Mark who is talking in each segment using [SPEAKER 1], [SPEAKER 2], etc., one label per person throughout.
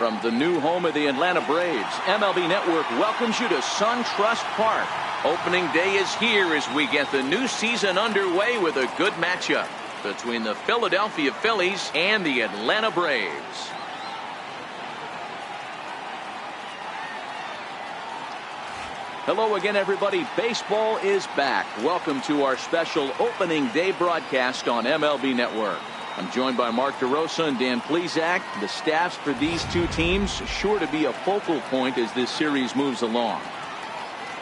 [SPEAKER 1] From the new home of the Atlanta Braves, MLB Network welcomes you to SunTrust Park. Opening day is here as we get the new season underway with a good matchup between the Philadelphia Phillies and the Atlanta Braves. Hello again, everybody. Baseball is back. Welcome to our special opening day broadcast on MLB Network. I'm joined by Mark DeRosa and Dan Plesac. The staffs for these two teams sure to be a focal point as this series moves along.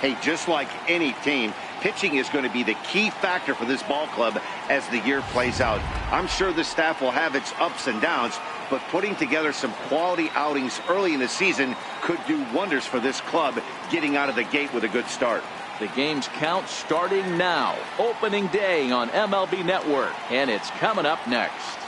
[SPEAKER 2] Hey, just like any team, pitching is going to be the key factor for this ball club as the year plays out. I'm sure the staff will have its ups and downs, but putting together some quality outings early in the season could do wonders for this club getting out of the gate with a good start.
[SPEAKER 1] The game's count starting now. Opening day on MLB Network, and it's coming up next.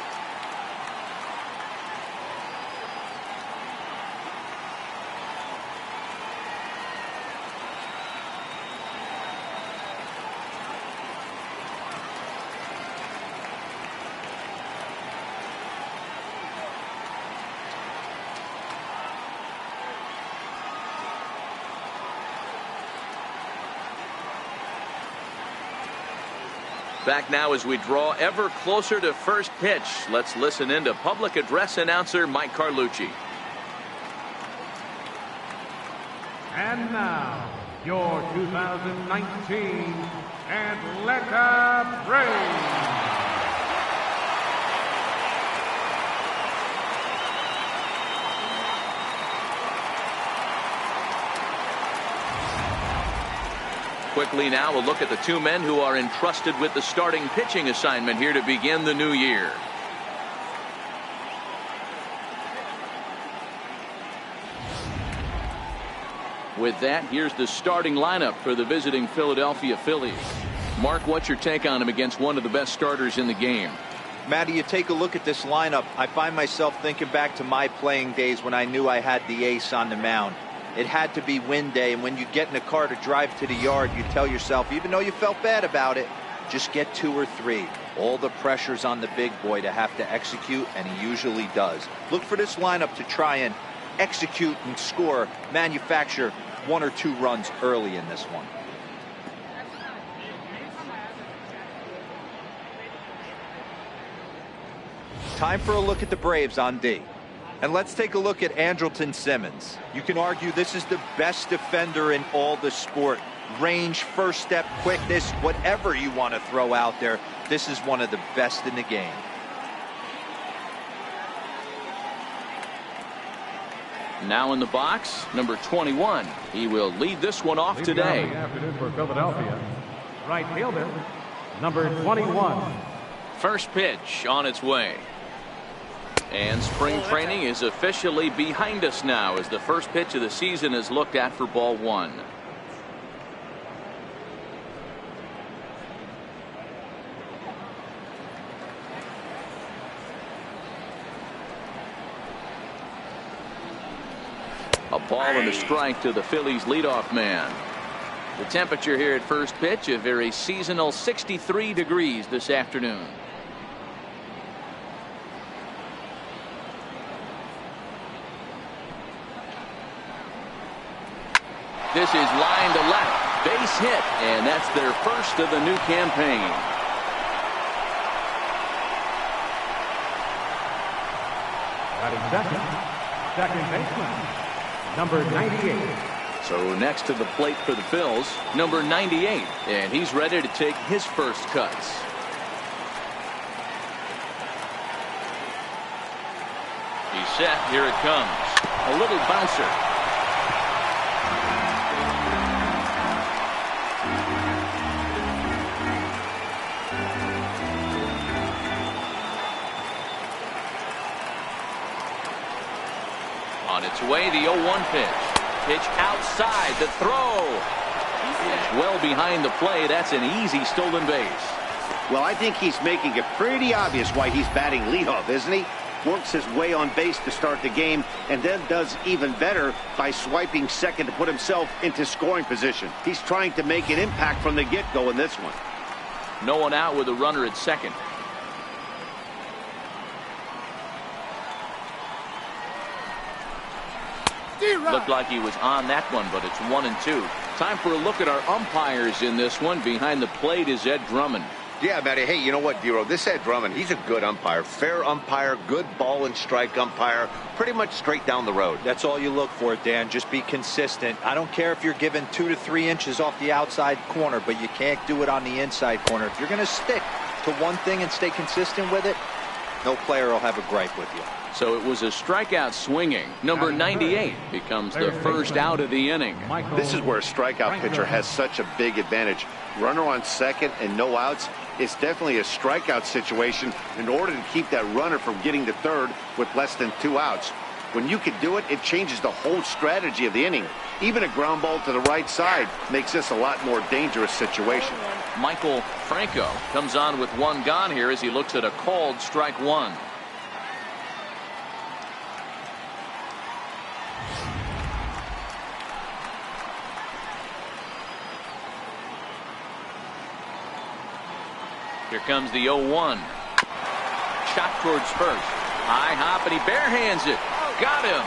[SPEAKER 1] Back now as we draw ever closer to first pitch. Let's listen in to public address announcer Mike Carlucci.
[SPEAKER 3] And now, your 2019 Atlanta Braves.
[SPEAKER 1] Quickly now, a look at the two men who are entrusted with the starting pitching assignment here to begin the new year. With that, here's the starting lineup for the visiting Philadelphia Phillies. Mark, what's your take on him against one of the best starters in the game?
[SPEAKER 4] Matty, you take a look at this lineup. I find myself thinking back to my playing days when I knew I had the ace on the mound. It had to be win day, and when you get in a car to drive to the yard, you tell yourself, even though you felt bad about it, just get 2 or 3. All the pressure's on the big boy to have to execute, and he usually does. Look for this lineup to try and execute and score, manufacture 1 or 2 runs early in this one. Time for a look at the Braves on D. And let's take a look at Andrelton Simmons. You can argue this is the best defender in all the sport. Range, first step, quickness, whatever you want to throw out there, this is one of the best in the game.
[SPEAKER 1] Now in the box, number 21. He will lead this one off today.
[SPEAKER 3] Afternoon for Philadelphia. Right fielder, number 21.
[SPEAKER 1] First pitch on its way. And spring training is officially behind us now as the first pitch of the season is looked at for ball 1. A ball and a strike to the Phillies leadoff man. The temperature here at first pitch, a very seasonal 63 degrees this afternoon. This is line to left, base hit, and that's their first of the new campaign.
[SPEAKER 3] Batting second baseman, number 98.
[SPEAKER 1] So next to the plate for the Phils, number 98, and he's ready to take his first cuts. He's set, here it comes. A little bouncer. On its way, the 0-1 pitch. Pitch outside, the throw. It's well behind the play. That's an easy stolen base.
[SPEAKER 2] Well, I think he's making it pretty obvious why he's batting leadoff, isn't he? Works his way on base to start the game, and then does even better by swiping second to put himself into scoring position. He's trying to make an impact from the get-go in this one.
[SPEAKER 1] No one out with a runner at second. Looked like he was on that one, but it's 1-2. Time for a look at our umpires in this one. Behind the plate is Ed Drummond.
[SPEAKER 2] Yeah, Matty. Hey, you know what, Dero? This Ed Drummond, he's a good umpire. Fair umpire, good ball and strike umpire. Pretty much straight down the road.
[SPEAKER 4] That's all you look for, Dan. Just be consistent. I don't care if you're given 2 to 3 inches off the outside corner, but you can't do it on the inside corner. If you're going to stick to one thing and stay consistent with it, no player will have a gripe with you.
[SPEAKER 1] So it was a strikeout swinging. Number 98 becomes the first out of the inning.
[SPEAKER 2] This is where a strikeout pitcher has such a big advantage. Runner on second and no outs. It's definitely a strikeout situation in order to keep that runner from getting to third with less than 2 outs. When you can do it, it changes the whole strategy of the inning. Even a ground ball to the right side makes this a lot more dangerous situation.
[SPEAKER 1] Michael Franco comes on with 1 gone here as he looks at a called strike 1. Here comes the 0-1. Shot towards first. High hop, and he barehands it. Got him.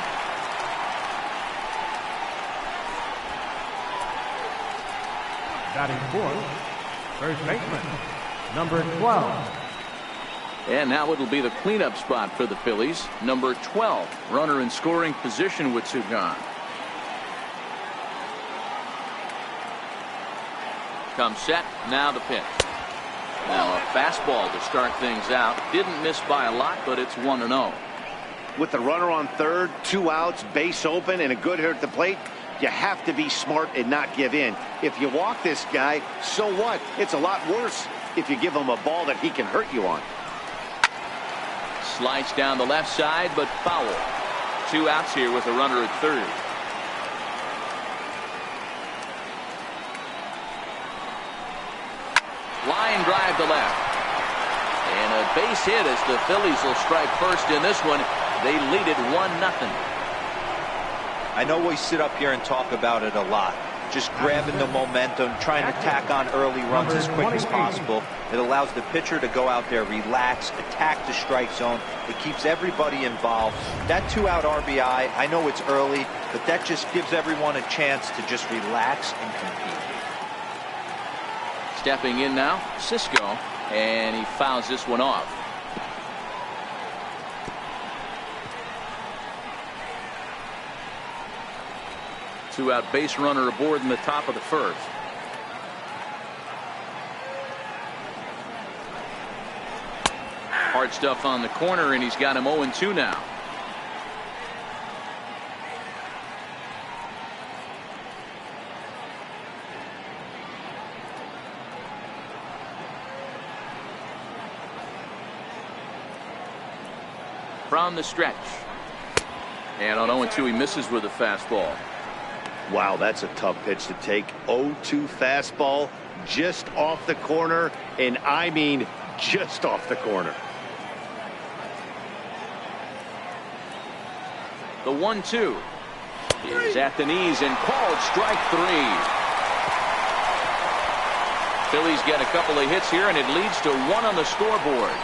[SPEAKER 3] Batting fourth, first baseman, number 12.
[SPEAKER 1] And now it'll be the cleanup spot for the Phillies. Number 12, runner in scoring position with 2 gone. Comes set, now the pitch. Now a fastball to start things out. Didn't miss by a lot, but it's 1-0.
[SPEAKER 2] With the runner on third, 2 outs, base open, and a good hitter at the plate, you have to be smart and not give in. If you walk this guy, so what? It's a lot worse if you give him a ball that he can hurt you on.
[SPEAKER 1] Slides down the left side, but foul. 2 outs here with a runner at third. Line drive to left. And a base hit as the Phillies will strike first in this one. They lead it 1-0.
[SPEAKER 4] I know we sit up here and talk about it a lot. Just grabbing the momentum, trying to tack on early runs as quick as possible. It allows the pitcher to go out there, relax, attack the strike zone. It keeps everybody involved. That 2-out RBI, I know it's early, but that just gives everyone a chance to just relax and compete.
[SPEAKER 1] Stepping in now, Cisco, and he fouls this one off. Two-out base runner aboard in the top of the first. Hard stuff on the corner, and he's got him 0-2 now. From the stretch. And on 0-2, he misses with a fastball.
[SPEAKER 2] Wow, that's a tough pitch to take. 0-2 fastball just off the corner, and I mean just off the corner.
[SPEAKER 1] The 1-2 is at the knees and called strike 3. Phillies get a couple of hits here, and it leads to 1 on the scoreboard.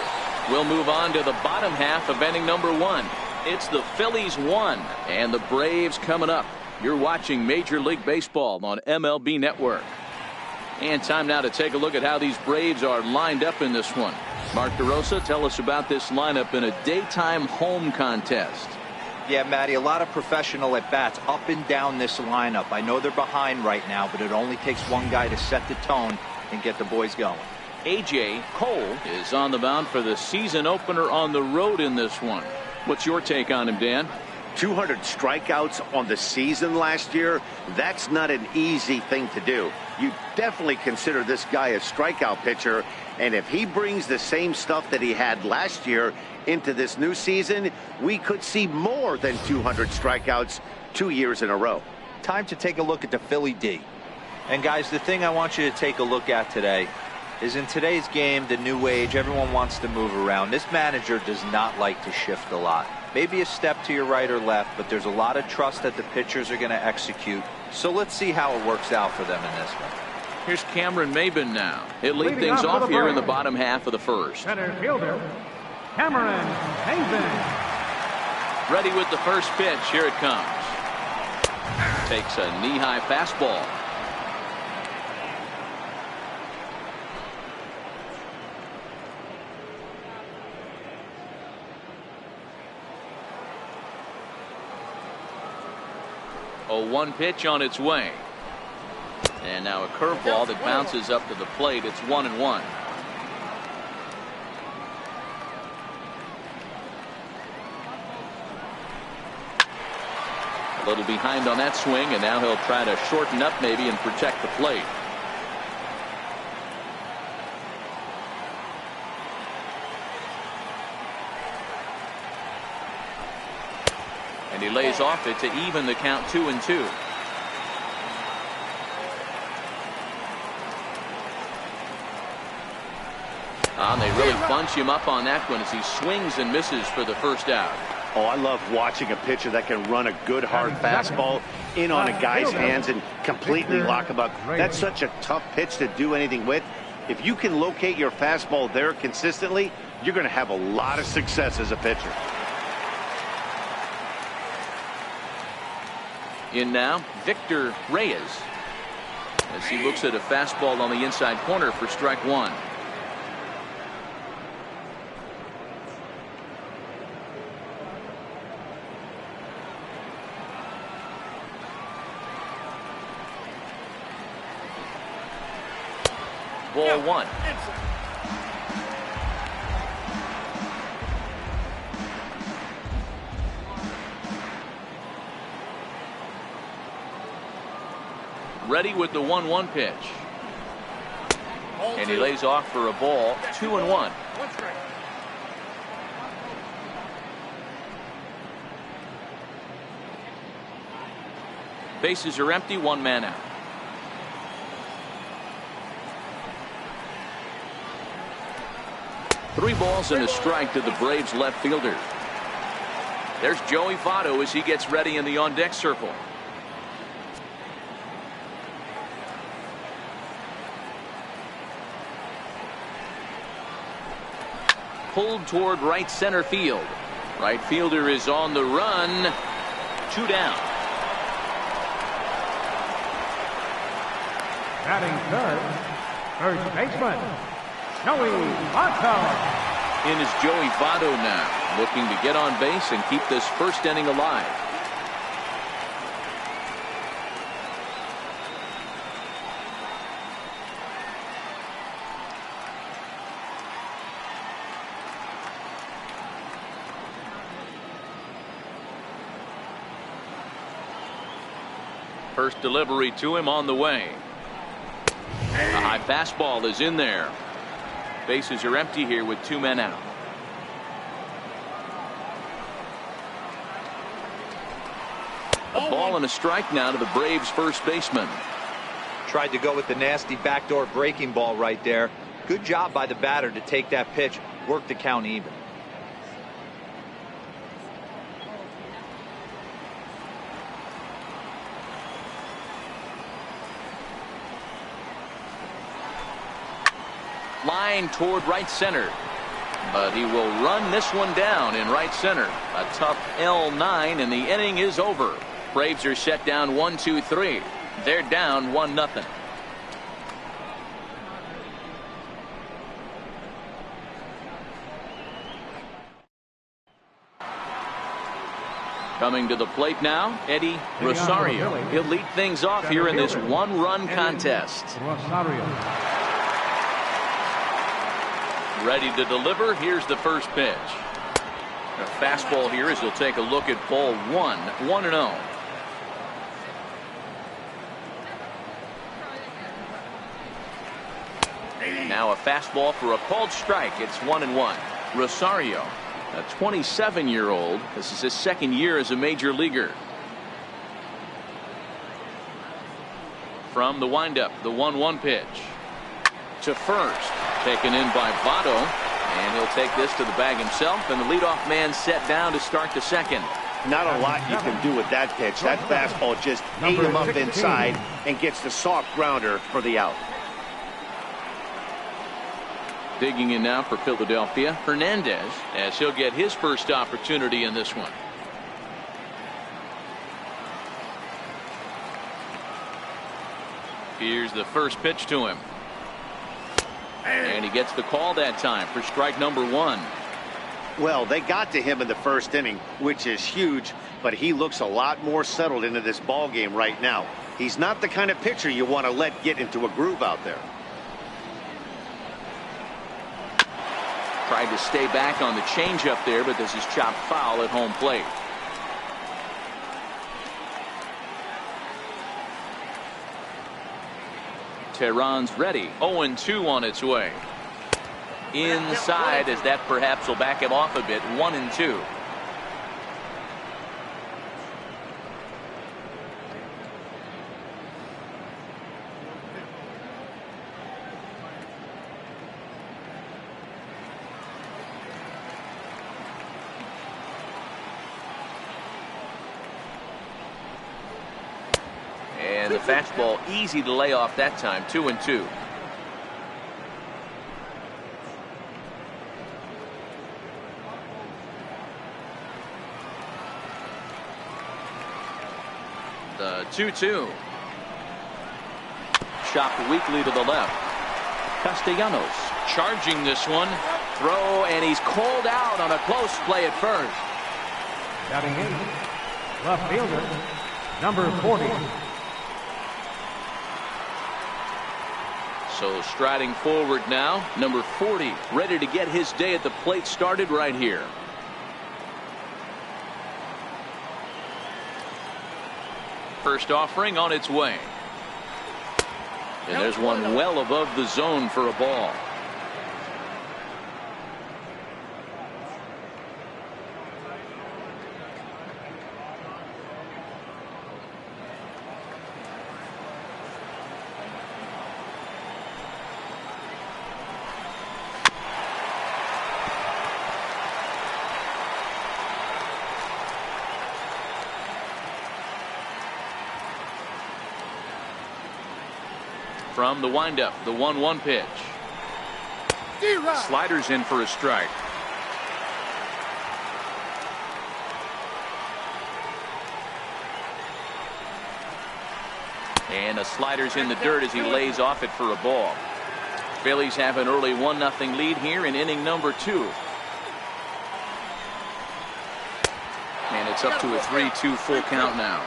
[SPEAKER 1] We'll move on to the bottom half of inning number 1. It's the Phillies 1 and the Braves coming up. You're watching Major League Baseball on MLB Network. And time now to take a look at how these Braves are lined up in this one. Mark DeRosa, tell us about this lineup in a daytime home contest.
[SPEAKER 4] Yeah, Matty, a lot of professional at-bats up and down this lineup. I know they're behind right now, but it only takes one guy to set the tone and get the boys going.
[SPEAKER 1] A.J. Cole is on the mound for the season opener on the road in this one. What's your take on him, Dan?
[SPEAKER 2] 200 strikeouts on the season last year. That's not an easy thing to do. You definitely consider this guy a strikeout pitcher, and if he brings the same stuff that he had last year into this new season, we could see more than 200 strikeouts 2 years in a row.
[SPEAKER 4] Time to take a look at the Philly D. And guys, the thing I want you to take a look at today is in today's game, the new age, everyone wants to move around. This manager does not like to shift a lot. Maybe a step to your right or left, but there's a lot of trust that the pitchers are going to execute. So let's see how it works out for them in this one.
[SPEAKER 1] Here's Cameron Maben now. He'll lead things off here in the bottom half of the first.
[SPEAKER 3] Center fielder, Cameron Maben.
[SPEAKER 1] Ready with the first pitch. Here it comes. takes a knee-high fastball. A 1 pitch on its way. And now a curveball that bounces up to the plate. It's 1-1. A little behind on that swing, and now he'll try to shorten up maybe and protect the plate. And he lays off it to even the count 2-2. And they really bunch him up on that one as he swings and misses for the first out.
[SPEAKER 2] Oh, I love watching a pitcher that can run a good hard fastball in on a guy's hands and completely lock him up. That's such a tough pitch to do anything with. If you can locate your fastball there consistently, you're going to have a lot of success as a pitcher.
[SPEAKER 1] In now, Victor Reyes, as he looks at a fastball on the inside corner for strike 1. Ball 1. Ready with the 1-1 pitch. And he lays off for a ball. 2-1. Bases are empty. 1 man out. Three balls and a strike to the Braves left fielder. There's Joey Votto as he gets ready in the on-deck circle. Pulled toward right center field. Right fielder is on the run. 2 down.
[SPEAKER 3] Batting third, first baseman, Joey Votto.
[SPEAKER 1] In is Joey Votto now, looking to get on base and keep this first inning alive. First delivery to him on the way. A high fastball is in there. Bases are empty here with 2 men out. A ball and a strike now to the Braves first baseman.
[SPEAKER 4] Tried to go with the nasty backdoor breaking ball right there. Good job by the batter to take that pitch, work the count even.
[SPEAKER 1] Line toward right center, but he will run this one down in right center. A tough L9, and the inning is over. Braves are set down 1-2-3. They're down 1-0. Coming to the plate now, Eddie Rosario. He'll lead things off here in this 1-run contest.
[SPEAKER 3] Rosario.
[SPEAKER 1] Ready to deliver. Here's the first pitch. A fastball here as he'll take a look at ball 1. 1-0. Now a fastball for a called strike. It's 1-1. Rosario, a 27-year-old. This is his second year as a major leaguer. From the windup, the 1-1 pitch. To first. Taken in by Votto, and he'll take this to the bag himself, and the leadoff man set down to start the second.
[SPEAKER 2] Not a lot you can do with that pitch. That fastball just ate him up inside and gets the soft grounder for the out.
[SPEAKER 1] Digging in now for Philadelphia, Hernandez, as he'll get his first opportunity in this one. Here's the first pitch to him. And he gets the call that time for strike number one.
[SPEAKER 2] Well, they got to him in the first inning, which is huge, but he looks a lot more settled into this ball game right now. He's not the kind of pitcher you want to let get into a groove out there.
[SPEAKER 1] Tried to stay back on the changeup there, but this is chopped foul at home plate. Tehran's ready. 0-2 on its way. Inside, as that perhaps will back him off a bit. 1-2. And the fastball easy to lay off that time. 2-2. The 2-2. Chopped weakly to the left. Castellanos charging this one. Throw, and he's called out on a close play at first.
[SPEAKER 3] Batting in, left fielder, number 40.
[SPEAKER 1] So striding forward now, number 40, ready to get his day at the plate started right here. First offering on its way. And there's one well above the zone for a ball. From the windup, the 1-1 pitch. Sliders in for a strike. And a slider's in the dirt as he lays off it for a ball. Phillies have an early 1-0 lead here in inning number 2. And it's up to a 3-2 full count now.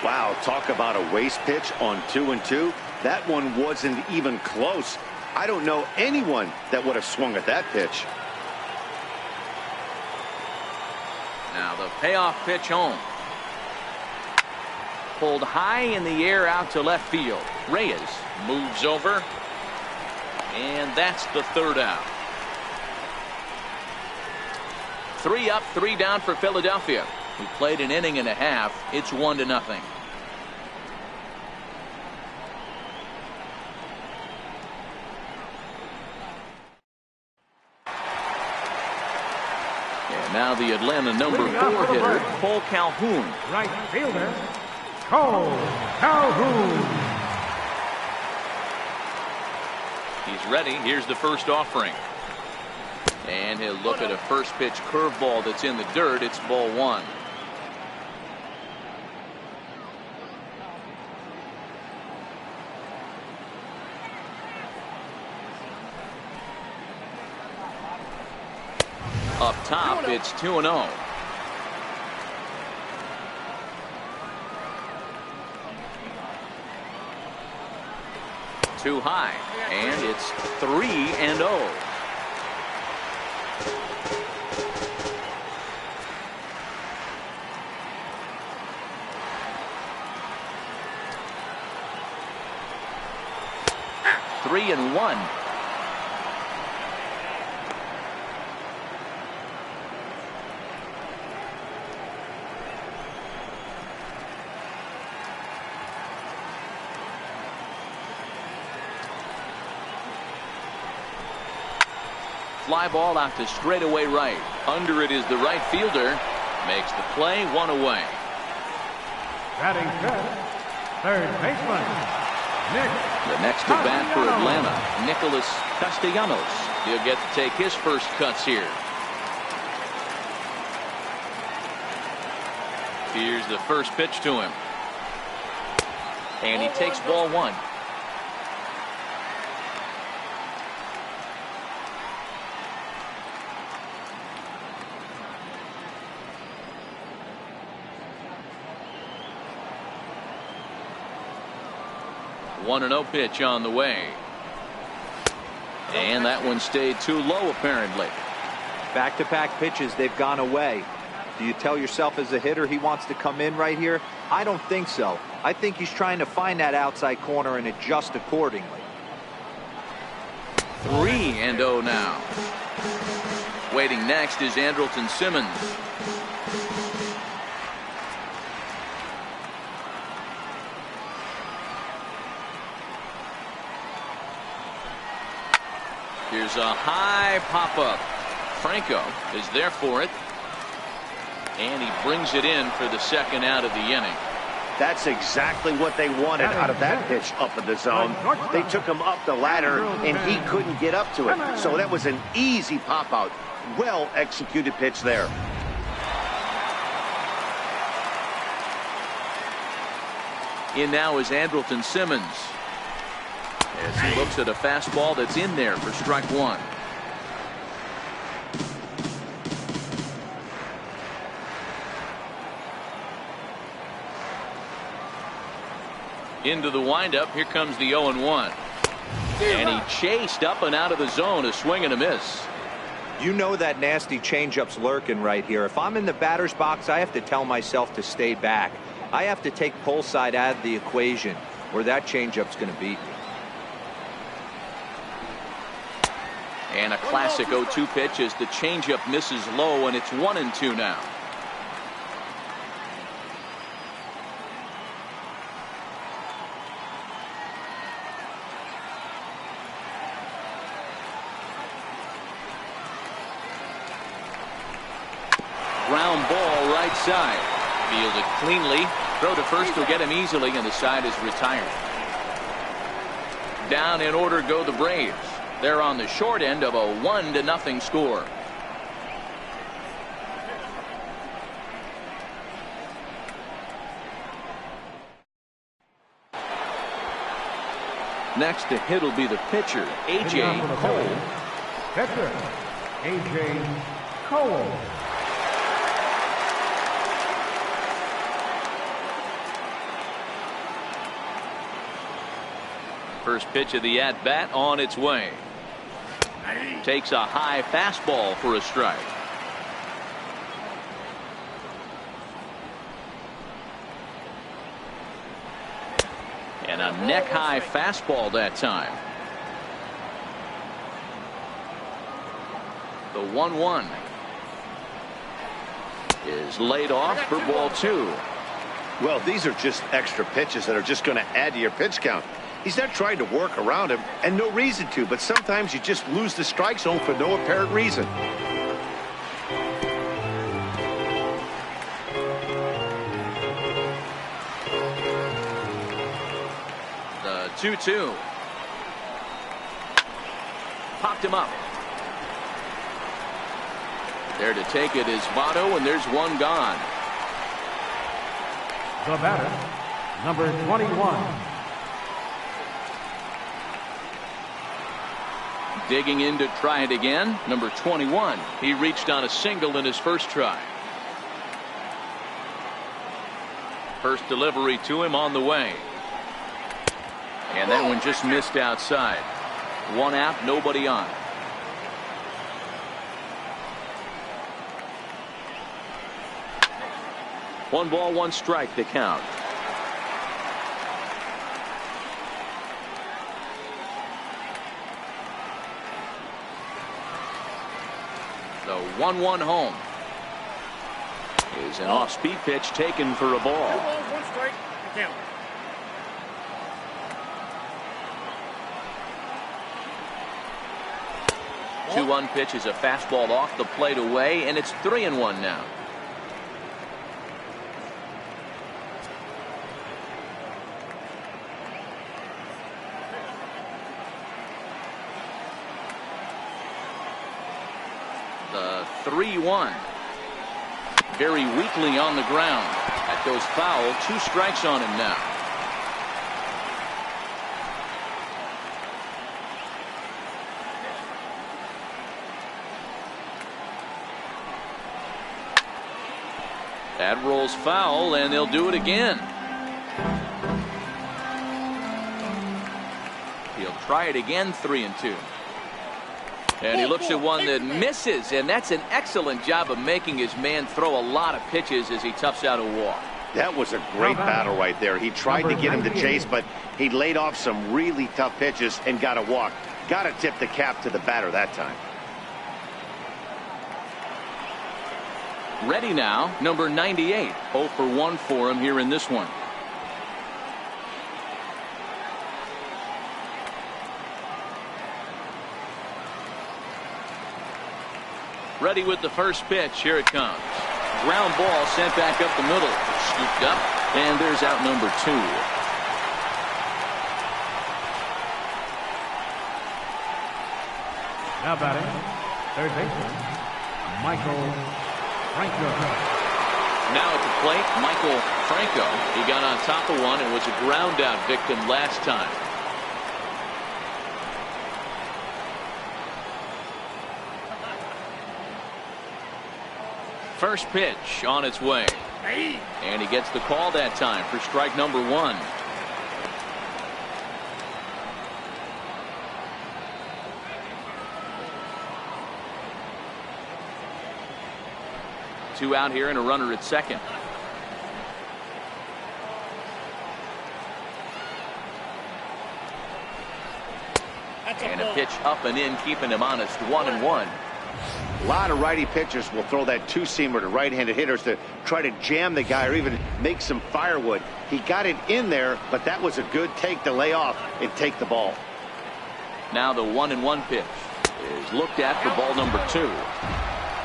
[SPEAKER 2] Wow, talk about a waste pitch on 2-2. That one wasn't even close. I don't know anyone that would have swung at that pitch.
[SPEAKER 1] Now the payoff pitch home. Pulled high in the air out to left field. Reyes moves over. And that's the third out. 3 up, 3 down for Philadelphia, who played an inning and a half. It's 1-0. Now the Atlanta number 4 hitter, Cole Calhoun.
[SPEAKER 3] Right fielder, Cole Calhoun.
[SPEAKER 1] He's ready. Here's the first offering. And he'll look at a first pitch curveball that's in the dirt. It's ball 1. Up top, it's 2-0. Too high, and it's 3-0. Three and one. Fly ball out to straightaway right. Under it is the right fielder. Makes the play, 1 away.
[SPEAKER 3] Batting fifth, third baseman, Nick.
[SPEAKER 1] The next at bat for Atlanta, Nicholas Castellanos. He'll get to take his first cuts here. Here's the first pitch to him. And he takes ball 1. 1-0 pitch on the way. And that one stayed too low apparently.
[SPEAKER 4] Back-to-back pitches, they've gone away. Do you tell yourself as a hitter he wants to come in right here? I don't think so. I think he's trying to find that outside corner and adjust accordingly.
[SPEAKER 1] 3-0 now. Waiting next is Andrelton Simmons. Here's a high pop-up. Franco is there for it. And he brings it in for the second out of the inning.
[SPEAKER 2] That's exactly what they wanted out of that pitch up in the zone. They took him up the ladder, and he couldn't get up to it. So that was an easy pop-out. Well-executed pitch there.
[SPEAKER 1] In now is Andrelton Simmons, as he looks at a fastball that's in there for strike one. Into the windup. Here comes the 0-1. And he chased up and out of the zone. A swing and a miss.
[SPEAKER 4] You know that nasty changeup's lurking right here. If I'm in the batter's box, I have to tell myself to stay back. I have to take pull side out of the equation, or that changeup's going to beat me.
[SPEAKER 1] And a classic 0-2 pitch as the changeup misses low, and it's 1-2 now. Ground ball right side. Fielded cleanly. Throw to first will get him easily, and the side is retired. Down in order go the Braves. They're on the short end of a 1-0 score. Next to hit will be the pitcher, A.J. Cole.
[SPEAKER 3] Pitcher, A.J. Cole.
[SPEAKER 1] First pitch of the at-bat on its way. Takes a high fastball for a strike. And a neck-high fastball that time. The 1-1 is laid off for ball two.
[SPEAKER 2] Well, these are just extra pitches that are just going to add to your pitch count. He's not trying to work around him, and no reason to, but sometimes you just lose the strike zone for no apparent reason.
[SPEAKER 1] The 2-2. Popped him up. There to take it is Votto, and there's one gone.
[SPEAKER 3] The batter, number 21.
[SPEAKER 1] Digging in to try it again, number 21. He reached on a single in his first try. First delivery to him on the way. And that one just missed outside. One out, nobody on. One ball, one strike to count. The 1-1 home is an off-speed pitch taken for a ball.
[SPEAKER 5] 2 balls, 1 strike, count.
[SPEAKER 1] The 2-1 pitch is a fastball off the plate away, and it's 3-1 now. The 3-1. Very weakly on the ground. That goes foul. 2 strikes on him now. That rolls foul, and they'll do it again. try it again, 3-2. And he looks at one that misses, and that's an excellent job of making his man throw a lot of pitches as he toughs out a walk.
[SPEAKER 2] That was a great battle right there. He tried to get him to chase, but he laid off some really tough pitches and got a walk. Got to tip the cap to the batter that time.
[SPEAKER 1] Ready now, number 98. 0 for 1 for him here in this one. Ready with the first pitch. Here it comes. Ground ball sent back up the middle. Scooped up, and there's out number 2.
[SPEAKER 3] Now batting, third baseman, Michael Franco.
[SPEAKER 1] Now at the plate, Michael Franco. He got on top of one and was a ground out victim last time. First pitch on its way. And he gets the call that time for strike number 1. Two out here and a runner at second. And a pitch up and in, keeping him honest. 1-1.
[SPEAKER 2] A lot of righty pitchers will throw that two-seamer to right-handed hitters to try to jam the guy or even make some firewood. He got it in there, but that was a good take to lay off and take the ball.
[SPEAKER 1] Now the 1-1 pitch is looked at for ball number 2.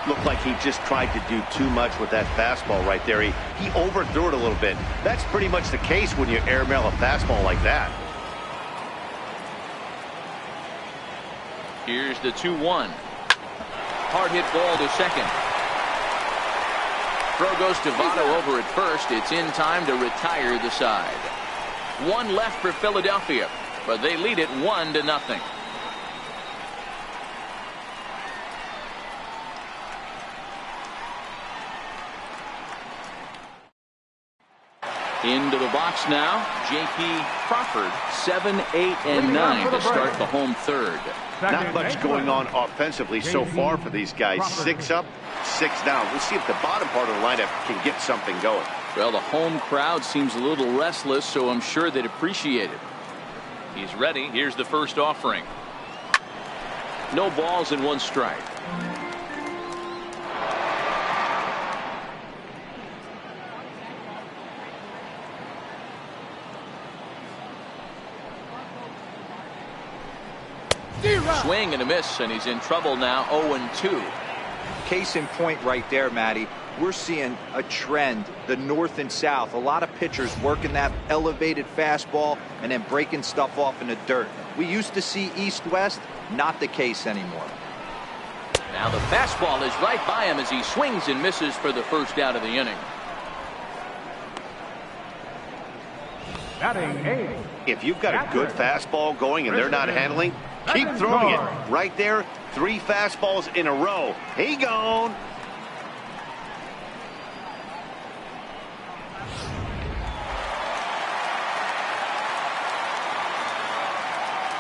[SPEAKER 2] Looked like he just tried to do too much with that fastball right there. He overthrew it a little bit. That's pretty much the case when you airmail a fastball like that.
[SPEAKER 1] Here's the 2-1. Hard hit ball to second. Throw goes to Votto over at first. It's in time to retire the side. One left for Philadelphia, but they lead it 1-0. Into the box now, J.P. Crawford, 7, 8, and 9 to start the home third.
[SPEAKER 2] Not much going on offensively so far for these guys. 6 up, 6 down. We'll see if the bottom part of the lineup can get something going.
[SPEAKER 1] Well, the home crowd seems a little restless, so I'm sure they'd appreciate it. He's ready. Here's the first offering. No balls and 1 strike. Swing and a miss, and he's in trouble now. 0-2.
[SPEAKER 4] Case in point right there, Matty. We're seeing a trend, the north and south. A lot of pitchers working that elevated fastball and then breaking stuff off in the dirt. We used to see east-west, not the case anymore.
[SPEAKER 1] Now the fastball is right by him as he swings and misses for the first out of the inning.
[SPEAKER 3] Batting 8.
[SPEAKER 2] If you've got a good fastball going and they're not handling, keep throwing it. Right there, 3 fastballs in a row. He gone.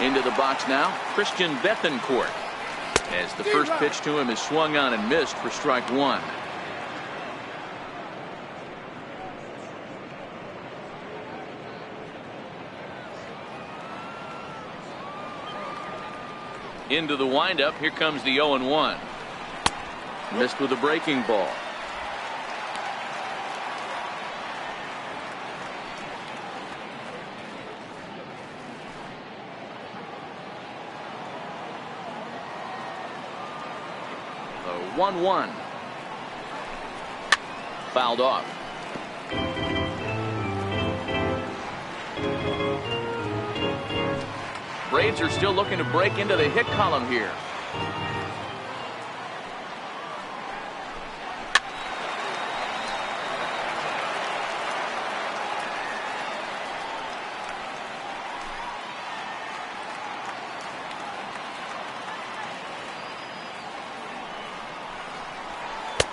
[SPEAKER 1] Into the box now, Christian Bethancourt. As the first pitch to him is swung on and missed for strike 1. Into the windup. Here comes the 0-1. Missed with a breaking ball. The 1-1. Fouled off. Braves are still looking to break into the hit column here.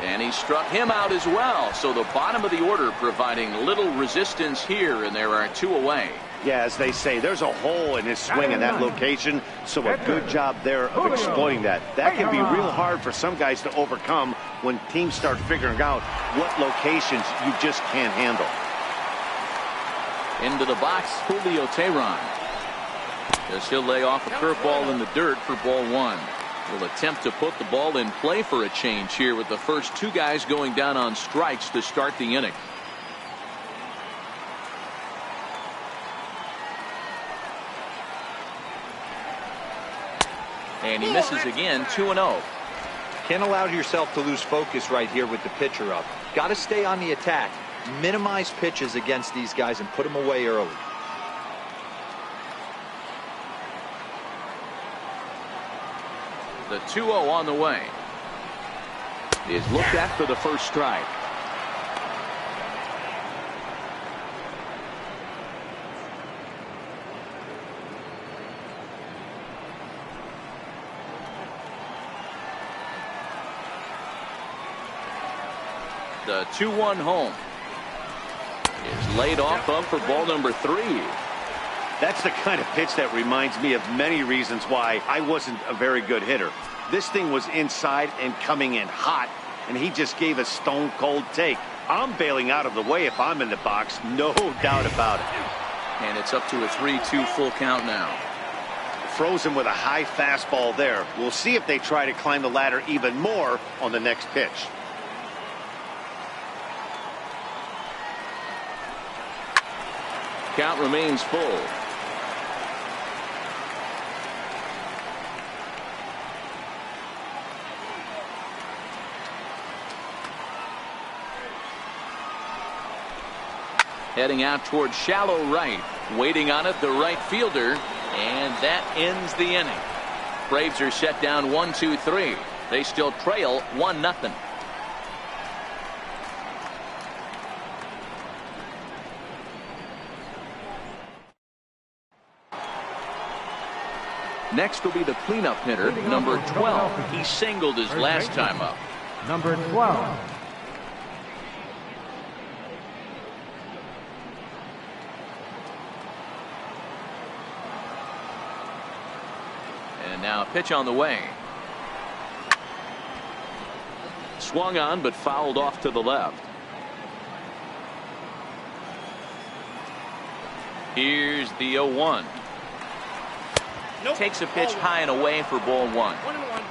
[SPEAKER 1] And he struck him out as well. So the bottom of the order providing little resistance here, and there are 2 away.
[SPEAKER 2] Yeah, as they say, there's a hole in his swing in that location, so a good job there of exploiting that. That can be real hard for some guys to overcome when teams start figuring out what locations you just can't handle.
[SPEAKER 1] Into the box, Julio Teheran. As he'll lay off a curveball in the dirt for ball one. Will attempt to put the ball in play for a change here with the first two guys going down on strikes to start the inning. And he misses again, 2-0.
[SPEAKER 4] Can't allow yourself to lose focus right here with the pitcher up. Got to stay on the attack. Minimize pitches against these guys and put them away early.
[SPEAKER 1] The 2-0 on the way. Is looked at for the first strike. The 2-1 home is laid off up for ball number 3.
[SPEAKER 2] That's the kind of pitch that reminds me of many reasons why I wasn't a very good hitter. This thing was inside and coming in hot, and he just gave a stone-cold take. I'm bailing out of the way if I'm in the box, no doubt about it.
[SPEAKER 1] And it's up to a 3-2 full count now.
[SPEAKER 2] Frozen with a high fastball there. We'll see if they try to climb the ladder even more on the next pitch.
[SPEAKER 1] Count remains full. Heading out towards shallow right. Waiting on it, the right fielder. And that ends the inning. Braves are set down 1-2-3. They still trail 1-0. Next will be the cleanup hitter, number 12. He singled his last time up.
[SPEAKER 3] Number 12.
[SPEAKER 1] And now a pitch on the way. Swung on but fouled off to the left. Here's the 0-1.
[SPEAKER 5] Nope.
[SPEAKER 1] Takes a pitch high and away for ball 1.
[SPEAKER 5] 1-1.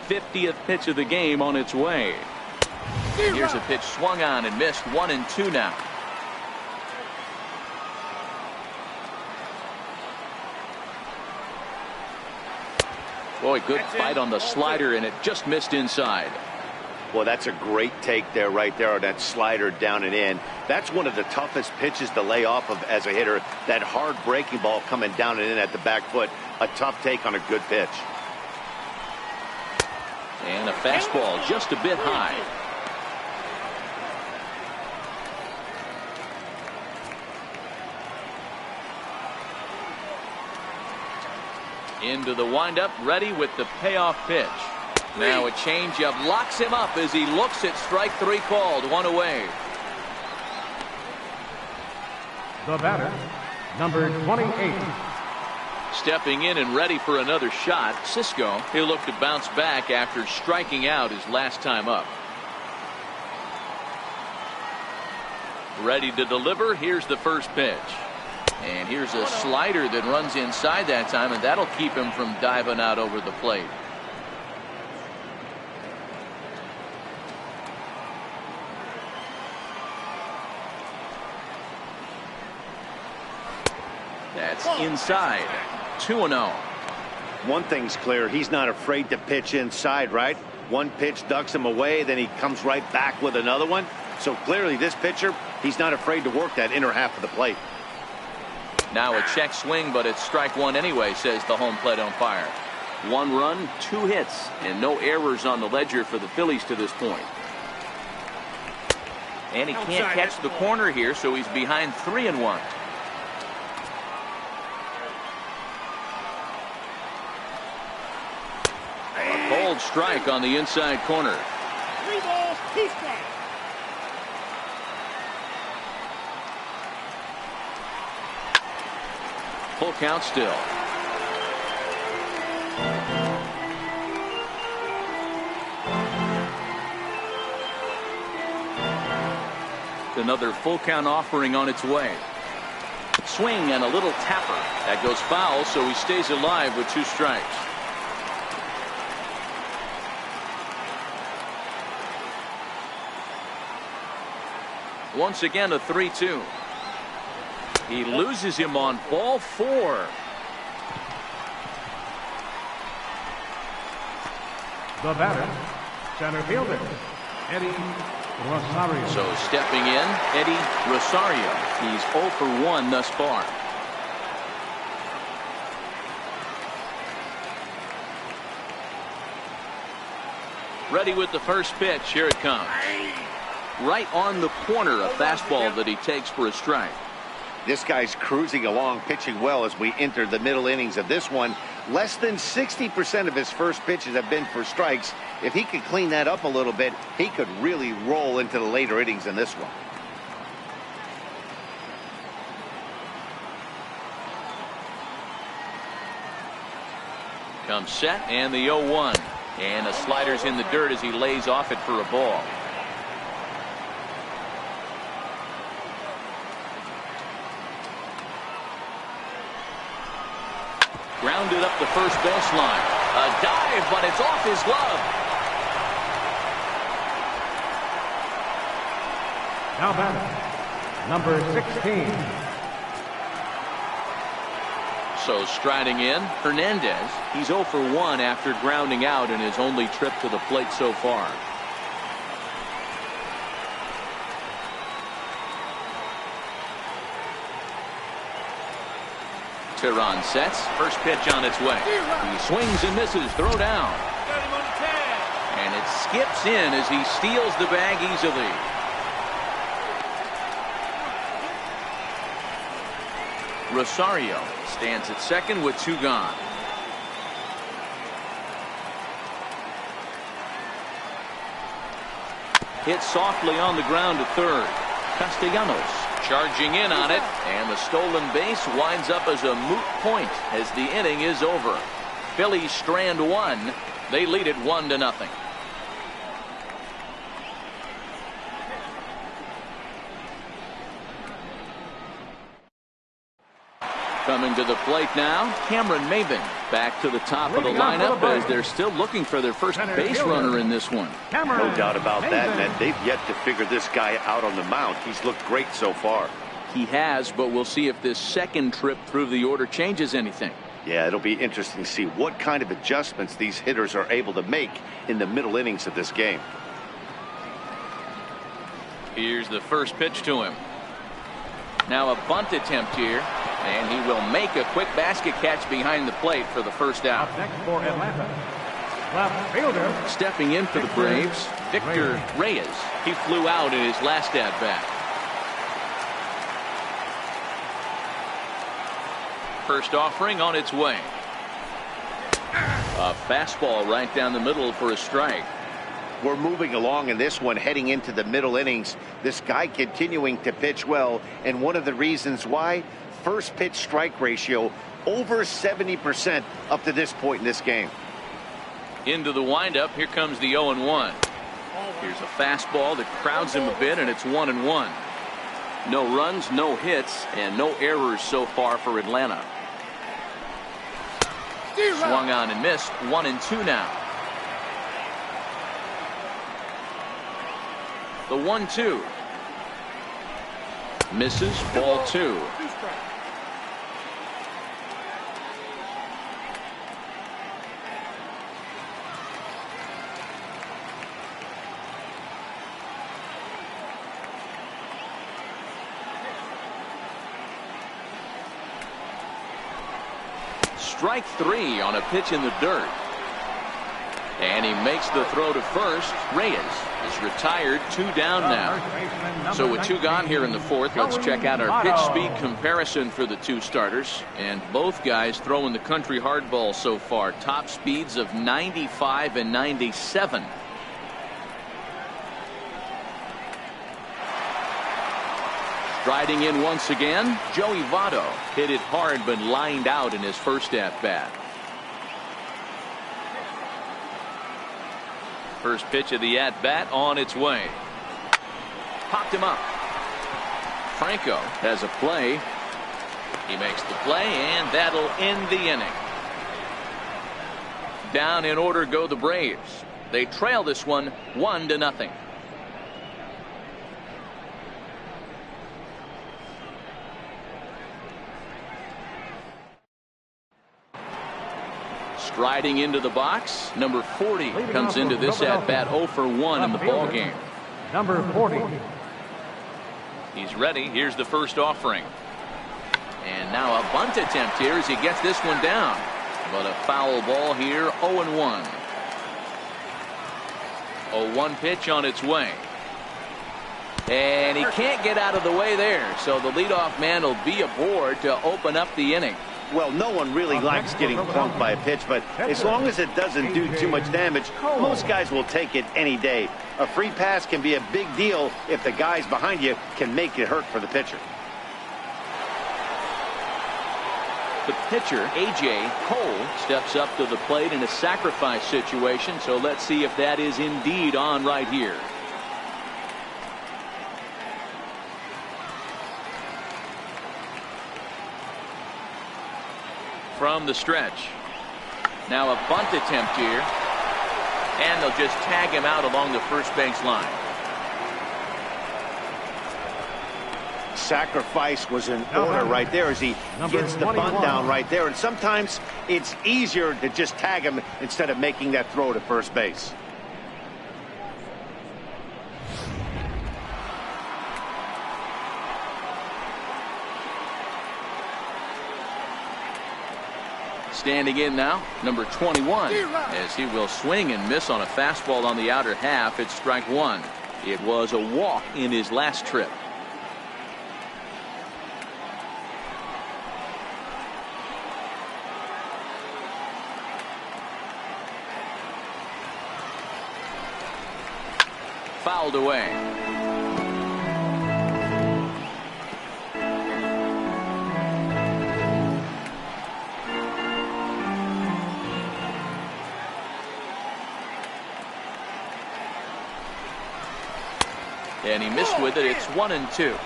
[SPEAKER 1] th pitch of the game on its way. Here's a pitch swung on and missed. 1-2 now. Boy, good fight on the slider, and it just missed inside.
[SPEAKER 2] Well, that's a great take there, right there, on that slider down and in. That's one of the toughest pitches to lay off of as a hitter. That hard breaking ball coming down and in at the back foot. A tough take on a good pitch.
[SPEAKER 1] And a fastball just a bit high. Into the windup, ready with the payoff pitch. Now a changeup locks him up as he looks at strike 3 called. 1 away.
[SPEAKER 3] The batter, number 28.
[SPEAKER 1] Stepping in and ready for another shot, Cisco. He'll look to bounce back after striking out his last time up. Ready to deliver. Here's the first pitch. And here's a slider that runs inside that time, and that'll keep him from diving out over the plate. That's inside. 2-0.
[SPEAKER 2] One thing's clear, he's not afraid to pitch inside, right? One pitch ducks him away, then he comes right back with another one. So clearly this pitcher, he's not afraid to work that inner half of the plate.
[SPEAKER 1] Now a check swing, but it's strike 1 anyway, says the home plate umpire. 1 run, 2 hits, and no errors on the ledger for the Phillies to this point. And he can't catch the corner here, so he's behind 3-1. Called strike on the inside corner.
[SPEAKER 5] 3 balls, 2 strikes.
[SPEAKER 1] Full count still. Another full count offering on its way. Swing and a little tapper. That goes foul, so he stays alive with 2 strikes. Once again, a 3-2. He loses him on ball 4.
[SPEAKER 3] The batter, center fielder, Eddie Rosario.
[SPEAKER 1] So stepping in, Eddie Rosario. He's 0 for 1 thus far. Ready with the first pitch. Here it comes. Right on the corner, a fastball that he takes for a strike.
[SPEAKER 2] This guy's cruising along, pitching well as we enter the middle innings of this one. Less than 60% of his first pitches have been for strikes. If he could clean that up a little bit, he could really roll into the later innings in this one.
[SPEAKER 1] Comes set and the 0-1. And a slider's in the dirt as he lays off it for a ball. Grounded up the first baseline. A dive, but it's off his glove.
[SPEAKER 3] Now batter, number 16.
[SPEAKER 1] So striding in, Hernandez. He's 0 for 1 after grounding out in his only trip to the plate so far. Tehran sets. First pitch on its way. He swings and misses. Throw down. And it skips in as he steals the bag easily. Rosario stands at second with 2 gone. Hit softly on the ground to third. Castellanos charging in on it, and the stolen base winds up as a moot point as the inning is over. Phillies strand 1. They lead it 1-0. Coming to the plate now, Cameron Maven back to the top of the lineup as they're still looking for their first base runner in this one.
[SPEAKER 2] No doubt about that, man. They've yet to figure this guy out on the mound. He's looked great so far.
[SPEAKER 1] He has, but we'll see if this second trip through the order changes anything.
[SPEAKER 2] Yeah, it'll be interesting to see what kind of adjustments these hitters are able to make in the middle innings of this game.
[SPEAKER 1] Here's the first pitch to him. Now a bunt attempt here, and he will make a quick basket catch behind the plate for the first out.
[SPEAKER 3] Up next for Atlanta, left fielder.
[SPEAKER 1] Stepping in for the Braves, Victor Reyes. He flew out in his last at-bat. First offering on its way. A fastball right down the middle for a strike.
[SPEAKER 2] We're moving along in this one, heading into the middle innings. This guy continuing to pitch well, and one of the reasons why, first pitch strike ratio over 70% up to this point in this game.
[SPEAKER 1] Into the windup, here comes the 0-1. Here's a fastball that crowds him a bit, and it's 1-1. No runs, no hits, and no errors so far for Atlanta. Swung on and missed. 1-2 now. The 1-2. Misses. Ball 2. Strike 3 on a pitch in the dirt. And he makes the throw to first. Reyes is retired, 2 down now. So with 2 gone here in the 4th, let's check out our pitch speed comparison for the 2 starters. And both guys throwing the country hardball so far. Top speeds of 95 and 97. Striding in once again, Joey Votto hit it hard but lined out in his first at-bat. First pitch of the at-bat on its way. Popped him up. Franco has a play. He makes the play, and that'll end the inning. Down in order go the Braves. They trail this one 1-0. Striding into the box, number 40 comes into this at-bat 0 for 1 in the ball game.
[SPEAKER 3] Number 40.
[SPEAKER 1] He's ready. Here's the first offering. And now a bunt attempt here as he gets this one down. But a foul ball here, 0-1. 0-1 pitch on its way. And he can't get out of the way there. So the leadoff man will be aboard to open up the inning.
[SPEAKER 2] Well, no one really likes getting plunked by a pitch, but as long as it doesn't do too much damage, most guys will take it any day. A free pass can be a big deal if the guys behind you can make it hurt for the pitcher.
[SPEAKER 1] The pitcher, A.J. Cole, steps up to the plate in a sacrifice situation, so let's see if that is indeed on right here. From the stretch. Now a bunt attempt here. And they'll just tag him out along the first base line.
[SPEAKER 2] Sacrifice was in order right there as he gets the bunt down right there. And sometimes it's easier to just tag him instead of making that throw to first base.
[SPEAKER 1] Standing in now, number 21, as he will swing and miss on a fastball on the outer half. It's strike 1. It was a walk in his last trip. Fouled away. And he missed with it. It's 1-2.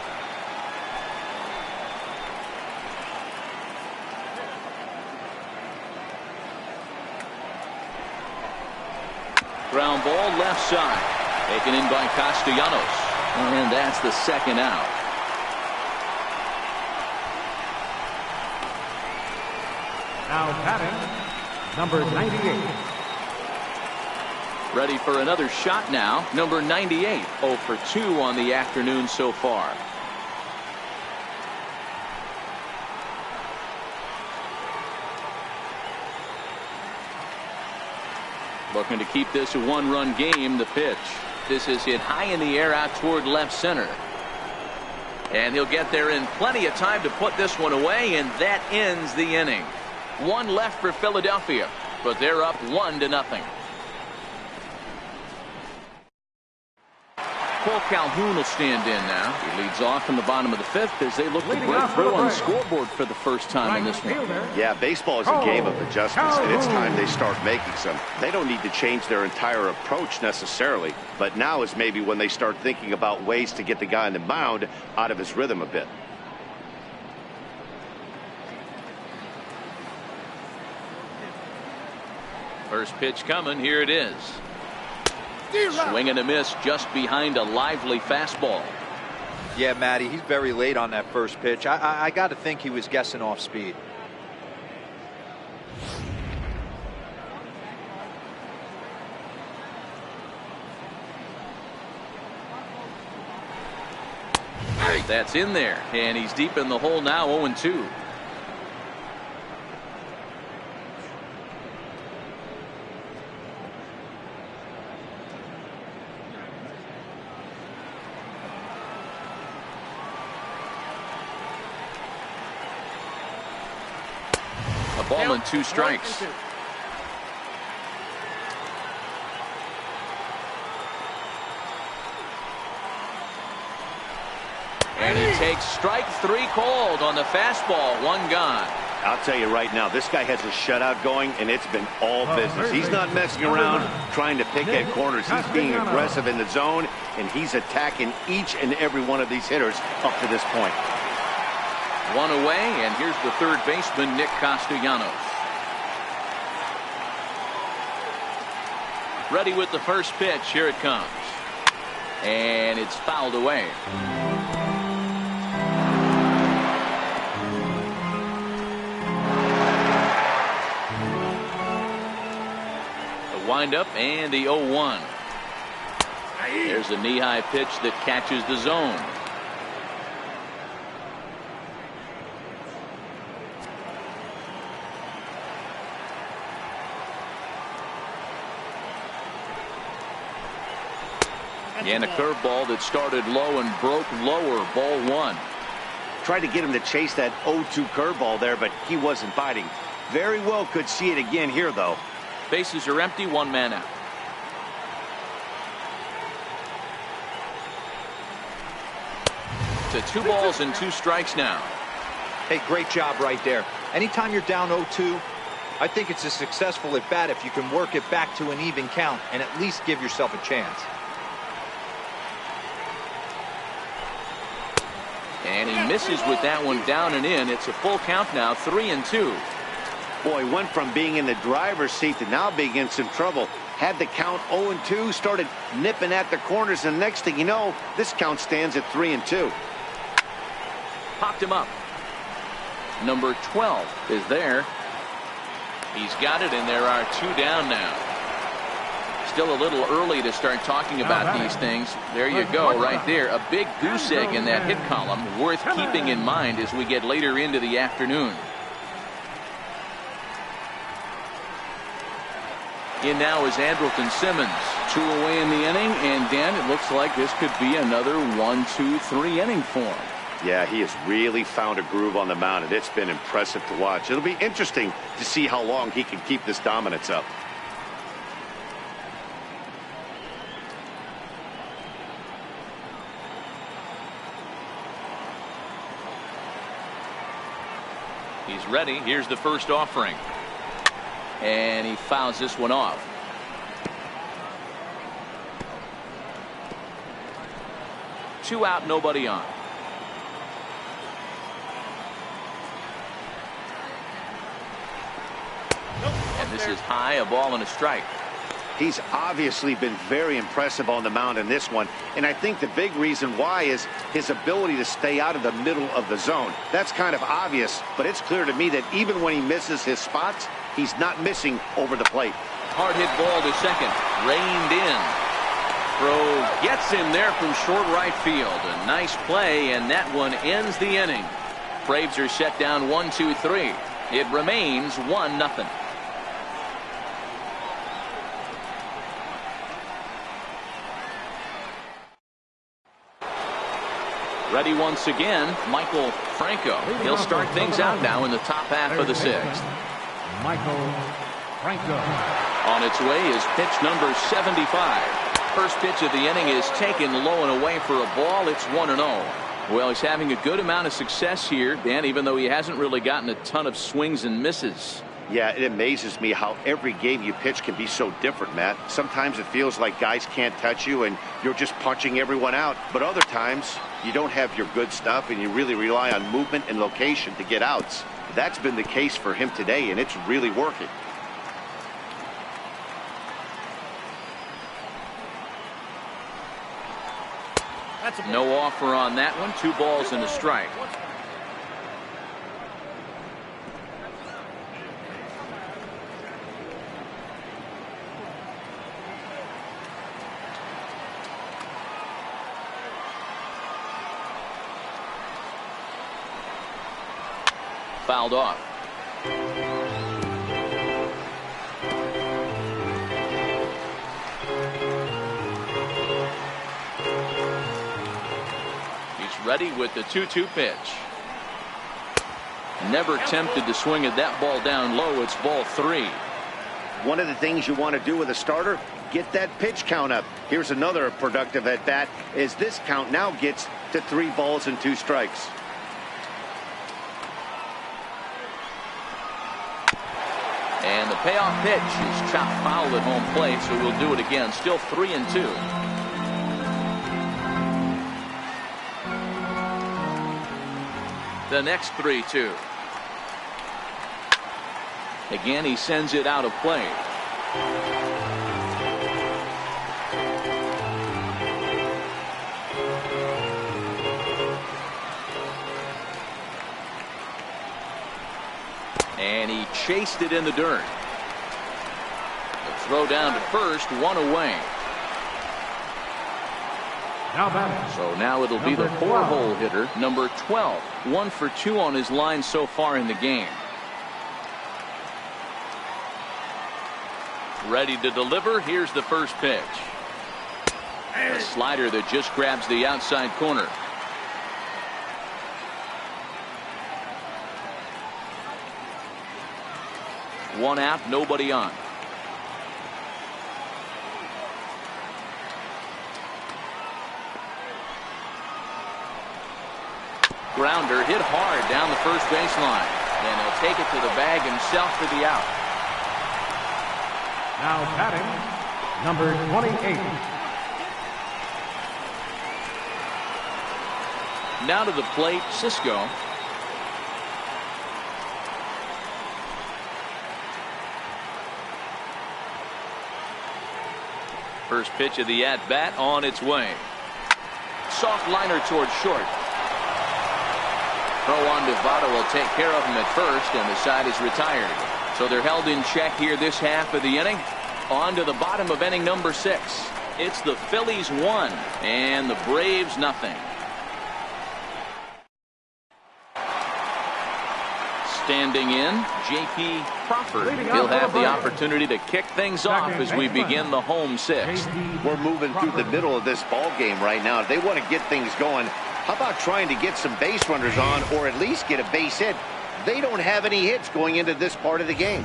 [SPEAKER 1] Ground ball left side. Taken in by Castellanos. And that's the second out.
[SPEAKER 3] Now batting, number 98.
[SPEAKER 1] Ready for another shot now. Number 98. 0 for 2 on the afternoon so far. Looking to keep this a 1-run game. The pitch. This is hit high in the air out toward left center. And he'll get there in plenty of time to put this one away, and that ends the inning. 1 left for Philadelphia, but they're up 1-0. Cole Calhoun will stand in now. He leads off in the bottom of the 5th as they look to break through on the scoreboard for the first time in this one.
[SPEAKER 2] Yeah, baseball is a game of adjustments, and it's time they start making some. They don't need to change their entire approach necessarily, but now is maybe when they start thinking about ways to get the guy on the mound out of his rhythm a bit.
[SPEAKER 1] First pitch coming. Here it is. Swing and a miss just behind a lively fastball.
[SPEAKER 4] Yeah, Matty, he's very late on that first pitch. I got to think he was guessing off speed.
[SPEAKER 1] That's in there, and he's deep in the hole now, 0-2. A ball and 2 strikes. And he takes strike 3 called on the fastball. 1 gone.
[SPEAKER 2] I'll tell you right now, this guy has a shutout going, and it's been all business. He's not messing around trying to pick at corners. He's being aggressive in the zone, and he's attacking each and every one of these hitters up to this point.
[SPEAKER 1] 1 away, and here's the third baseman, Nick Castellanos. Ready with the first pitch. Here it comes. And it's fouled away. Wind up and the 0-1. There's a knee-high pitch that catches the zone. And a curveball that started low and broke lower. Ball 1.
[SPEAKER 2] Tried to get him to chase that 0-2 curveball there, but he wasn't biting. Very well could see it again here, though.
[SPEAKER 1] Bases are empty, 1 man out. To 2 balls and 2 strikes now.
[SPEAKER 4] Hey, great job right there. Anytime you're down 0-2, I think it's a successful at bat if you can work it back to an even count and at least give yourself a chance.
[SPEAKER 1] And he misses with that one down and in. It's a full count now, 3-2.
[SPEAKER 2] Boy, went from being in the driver's seat to now being in some trouble. Had the count 0-2, started nipping at the corners, and next thing you know, this count stands at 3-2.
[SPEAKER 1] Popped him up. Number 12 is there. He's got it, and there are 2 down now. Still a little early to start talking about these things. There you go, right there. A big goose egg in that hit column, worth keeping in mind as we get later into the afternoon. In now is Andrelton Simmons. 2 away in the inning, and Dan, it looks like this could be another 1-2-3 inning for him.
[SPEAKER 2] Yeah, he has really found a groove on the mound, and it's been impressive to watch. It'll be interesting to see how long he can keep this dominance up.
[SPEAKER 1] He's ready. Here's the first offering. And he fouls this one off. Two out, nobody on. And this is high, a ball and a strike.
[SPEAKER 2] He's obviously been very impressive on the mound in this one, and I think the big reason why is his ability to stay out of the middle of the zone. That's kind of obvious, but it's clear to me that even when he misses his spots, he's not missing over the plate.
[SPEAKER 1] Hard hit ball to second, reined in. Throw gets him there from short right field. A nice play, and that one ends the inning. Braves are set down 1-2-3. It remains 1-0. Ready once again, Michael Franco. He'll start things out now in the top half of the sixth.
[SPEAKER 3] Michael Franco.
[SPEAKER 1] On its way is pitch number 75. First pitch of the inning is taken low and away for a ball. It's 1-0. Well, he's having a good amount of success here, Dan, even though he hasn't really gotten a ton of swings and misses.
[SPEAKER 2] Yeah, it amazes me how every game you pitch can be so different, Matt. Sometimes it feels like guys can't touch you and you're just punching everyone out. But other times, you don't have your good stuff and you really rely on movement and location to get outs. That's been the case for him today, and it's really working.
[SPEAKER 1] No offer on that one. 2 balls and a strike. Fouled off. He's ready with the 2-2 pitch. Never tempted to swing at that ball down low. It's ball 3.
[SPEAKER 2] One of the things you want to do with a starter, get that pitch count up. Here's another productive at bat as this count now gets to 3 balls and 2 strikes.
[SPEAKER 1] And the payoff pitch is chopped foul at home plate, so we'll do it again. Still 3-2. The next 3-2. Again, he sends it out of play. And he chased it in the dirt. The throw down to first, 1 away.
[SPEAKER 3] Now batting.
[SPEAKER 1] So now it'll be the 4-hole hitter, number 12. 1 for 2 on his line so far in the game. Ready to deliver. Here's the first pitch. A slider that just grabs the outside corner. One out, nobody on. Grounder hit hard down the first baseline. And he'll take it to the bag himself for the out.
[SPEAKER 3] Now batting, number 28.
[SPEAKER 1] Now to the plate, Cisco. First pitch of the at-bat on its way. Soft liner towards short. Throw on to Votto will take care of him at first, and the side is retired. So they're held in check here this half of the inning. On to the bottom of inning number 6. It's the Phillies 1 and the Braves nothing. Standing in, J.P. Crawford. He'll have the opportunity to kick things off as we begin the home 6th.
[SPEAKER 2] We're moving through the middle of this ball game right now. If they want to get things going, how about trying to get some base runners on or at least get a base hit? They don't have any hits going into this part of the game.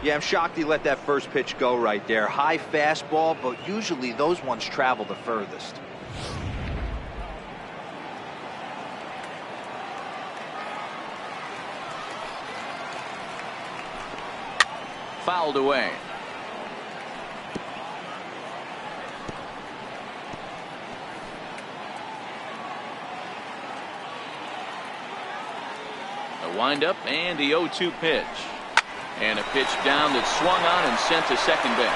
[SPEAKER 4] Yeah, I'm shocked he let that first pitch go right there. High fastball, but usually those ones travel the furthest.
[SPEAKER 1] Fouled away. A windup and the 0-2 pitch. And a pitch down that's swung on and sent to second base.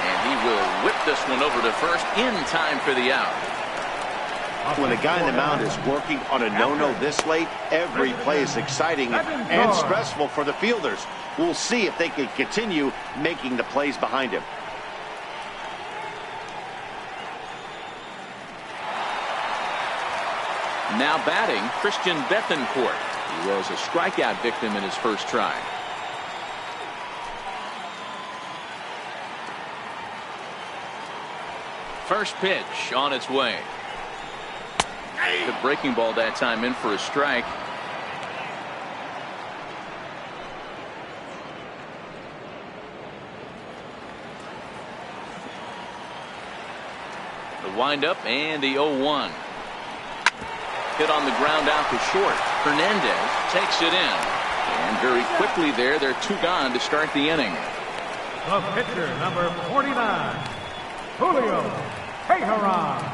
[SPEAKER 1] And he will whip this one over to first in time for the out.
[SPEAKER 2] When the guy in the mound is working on a no-no this late, every play is exciting and stressful for the fielders. We'll see if they can continue making the plays behind him.
[SPEAKER 1] Now batting, Christian Bethancourt. He was a strikeout victim in his first try. First pitch on its way. The breaking ball that time in for a strike. The windup and the 0-1. Hit on the ground out to short. Hernandez takes it in. And very quickly there, they're 2 gone to start the inning.
[SPEAKER 3] The pitcher, number 49, Julio Teheran.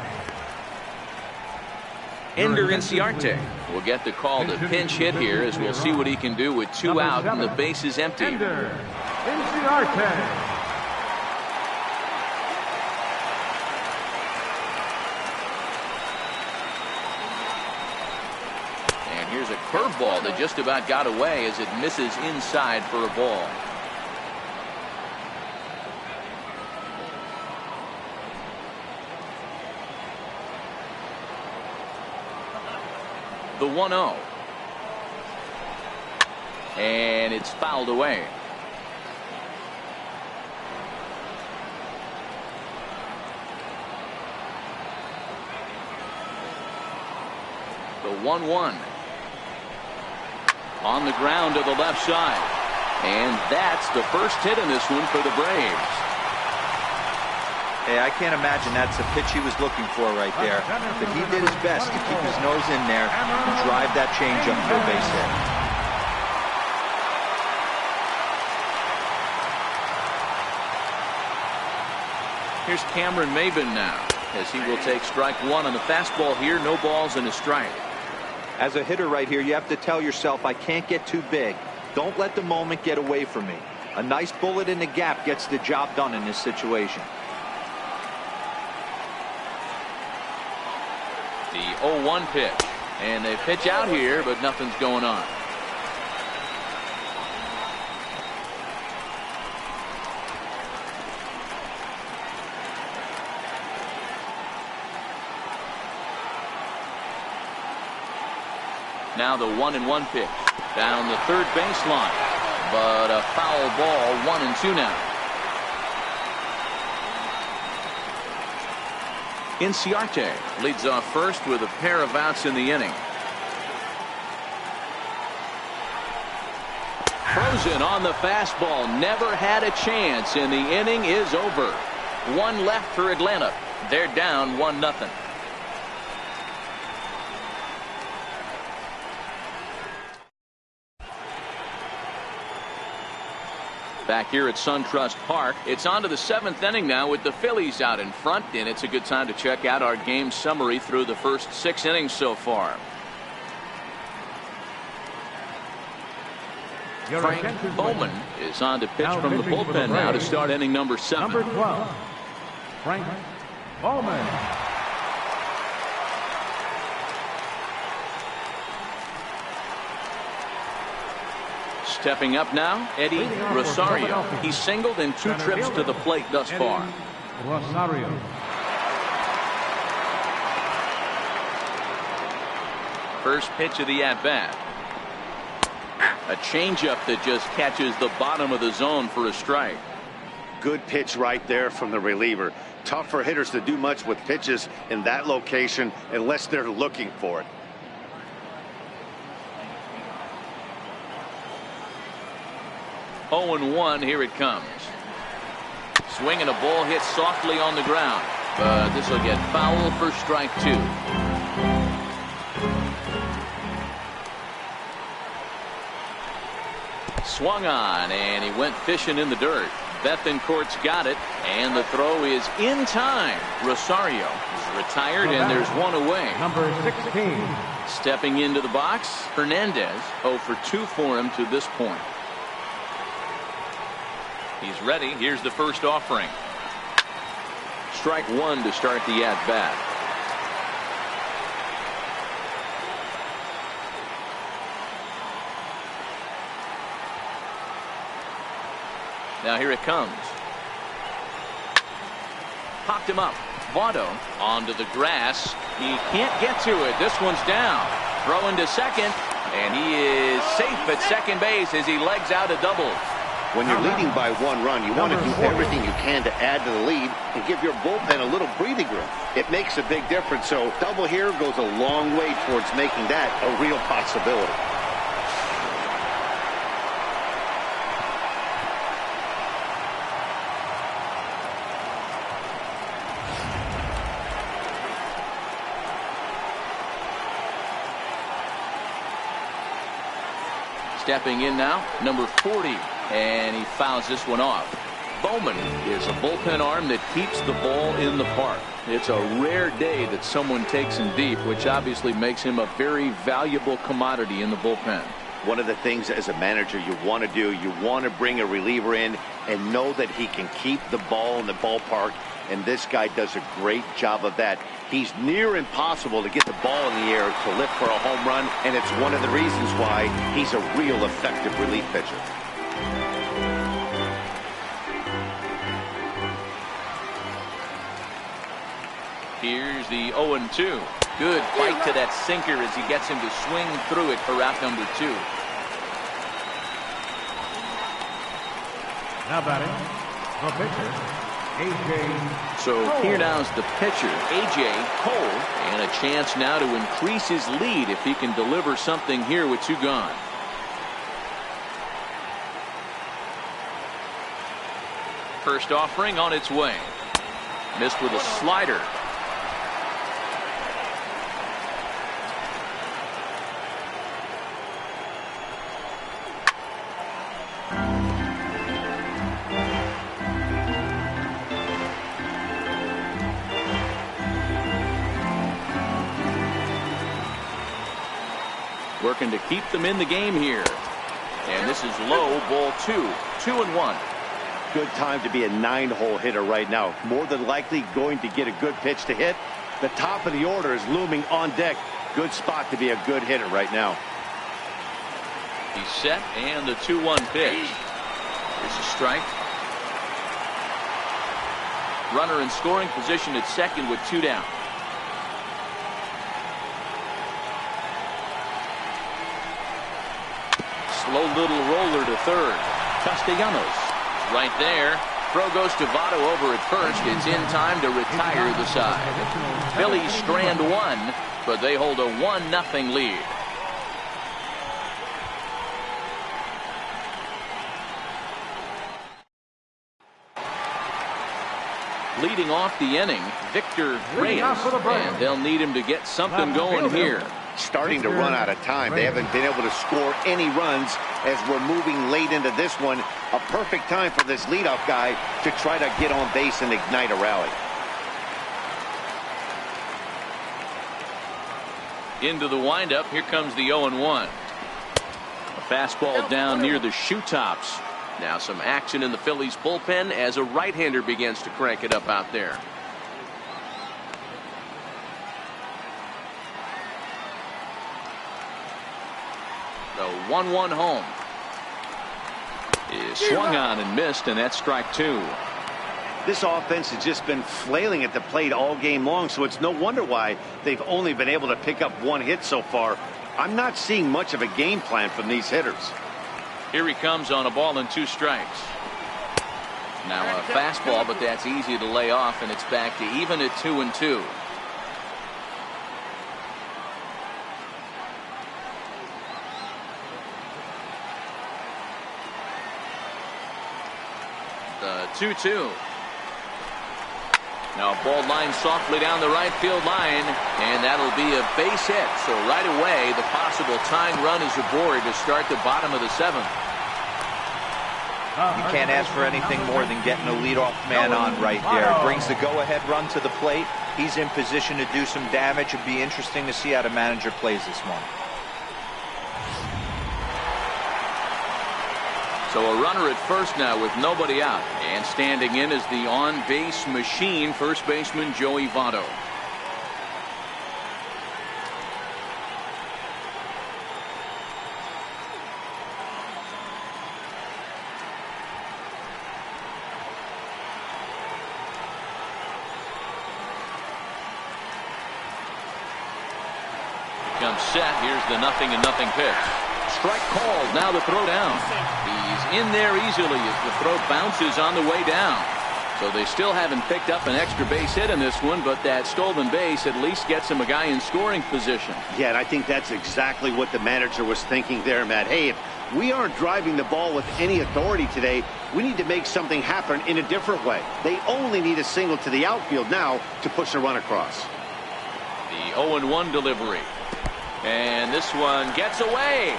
[SPEAKER 1] Ender Inciarte will get the call to pinch hit here as we'll see what he can do with 2 out and the base is empty.
[SPEAKER 3] Ender Inciarte.
[SPEAKER 1] And here's a curveball that just about got away as it misses inside for a ball. The 1-0. And it's fouled away. The 1-1. on the ground to the left side. And that's the first hit in this one for the Braves.
[SPEAKER 4] Hey, I can't imagine that's the pitch he was looking for right there. But he did his best to keep his nose in there and drive that changeup for a base hit.
[SPEAKER 1] Here's Cameron Maybin now, as he will take strike one on the fastball here. No balls and a strike.
[SPEAKER 4] As a hitter right here, you have to tell yourself, I can't get too big. Don't let the moment get away from me. A nice bullet in the gap gets the job done in this situation.
[SPEAKER 1] The 0-1 pitch. And they pitch out here, but nothing's going on. Now the 1-1 pitch down the third baseline, but a foul ball. 1-2 now. Inciarte leads off first with a pair of outs in the inning. Frozen on the fastball, never had a chance, and the inning is over. One left for Atlanta. They're down 1-0. Back here at SunTrust Park, it's on to the 7th inning now with the Phillies out in front, and it's a good time to check out our game summary through the first 6 innings so far. Frank Bowman is on to pitch from the bullpen now to start inning number 7.
[SPEAKER 3] Number 12, Frank Bowman.
[SPEAKER 1] Stepping up now, Eddie Rosario. He's singled in 2 trips to the plate thus far.
[SPEAKER 3] Rosario.
[SPEAKER 1] First pitch of the at-bat. A changeup that just catches the bottom of the zone for a strike.
[SPEAKER 2] Good pitch right there from the reliever. Tough for hitters to do much with pitches in that location unless they're looking for it.
[SPEAKER 1] Oh, 0-1, here it comes. Swinging a ball hit softly on the ground, but this will get foul for strike 2. Swung on, and he went fishing in the dirt. Bethancourt's got it, and the throw is in time. Rosario is retired, and there's one away.
[SPEAKER 3] Number 16.
[SPEAKER 1] Stepping into the box, Hernandez. 0 for 2 for him to this point. He's ready. Here's the first offering. Strike 1 to start the at-bat. Now here it comes. Popped him up. Votto onto the grass. He can't get to it. This one's down. Throwing to second, and he is safe at second base as he legs out a double.
[SPEAKER 2] When you're leading by 1 run, you want to do everything you can to add to the lead and give your bullpen a little breathing room. It makes a big difference, so double here goes a long way towards making that a real possibility.
[SPEAKER 1] Stepping in now, number 40, and he fouls this one off. Bowman is a bullpen arm that keeps the ball in the park. It's a rare day that someone takes him deep, which obviously makes him a very valuable commodity in the bullpen.
[SPEAKER 2] One of the things as a manager you want to do, you want to bring a reliever in and know that he can keep the ball in the ballpark, and this guy does a great job of that. He's near impossible to get the ball in the air to lift for a home run, and it's one of the reasons why he's a real effective relief pitcher.
[SPEAKER 1] Here's the 0-2. Good fight to that sinker as he gets him to swing through it for out number 2.
[SPEAKER 3] Now batting, the pitcher, A.J.
[SPEAKER 1] So here now's the pitcher, A.J. Cole, and a chance now to increase his lead if he can deliver something here with 2 gone. First offering on its way. Missed with a slider. Working to keep them in the game here. And this is low, ball 2. 2-1.
[SPEAKER 2] Good time to be a 9-hole hitter right now. More than likely going to get a good pitch to hit. The top of the order is looming on deck. Good spot to be a good hitter right now.
[SPEAKER 1] He's set, and the 2-1 pitch. Here's a strike. Runner in scoring position at second with 2 down. Slow little roller to third. Castellanos right there. Throw goes to Votto over at first. It's in time to retire the side. Phillies strand 1, but they hold a 1-0 lead. Leading off the inning, Victor Reyes, and they'll need him to get something going here.
[SPEAKER 2] Starting to run out of time. They haven't been able to score any runs as we're moving late into this one. A perfect time for this leadoff guy to try to get on base and ignite a rally.
[SPEAKER 1] Into the windup. Here comes the 0-1. A fastball down near the shoe tops. Now some action in the Phillies bullpen as a right-hander begins to crank it up out there. The 1-1 home is swung on and missed, and that's strike 2.
[SPEAKER 2] This offense has just been flailing at the plate all game long, so it's no wonder why they've only been able to pick up 1 hit so far. I'm not seeing much of a game plan from these hitters.
[SPEAKER 1] Here he comes on a ball and 2 strikes. Now a fastball, but that's easy to lay off, and it's back to even at 2-2. The 2-2. Now a ball lined softly down the right field line, and that'll be a base hit. So right away, the possible tying run is aboard to start the bottom of the 7th.
[SPEAKER 4] You can't ask for anything more than getting a leadoff man on right there. Brings the go-ahead run to the plate. He's in position to do some damage. It'd be interesting to see how the manager plays this one.
[SPEAKER 1] So a runner at first now with nobody out, and standing in is the on-base machine, first baseman Joey Votto. Comes set. Here's the 0-0 pitch. Strike called. Now the throw down. He's in there easily as the throw bounces on the way down. So they still haven't picked up an extra base hit in this one, but that stolen base at least gets him a guy in scoring position.
[SPEAKER 2] Yeah, and I think that's exactly what the manager was thinking there, Matt. Hey, if we aren't driving the ball with any authority today, we need to make something happen in a different way. They only need a single to the outfield now to push a run across.
[SPEAKER 1] The 0-1 delivery. And this one gets away.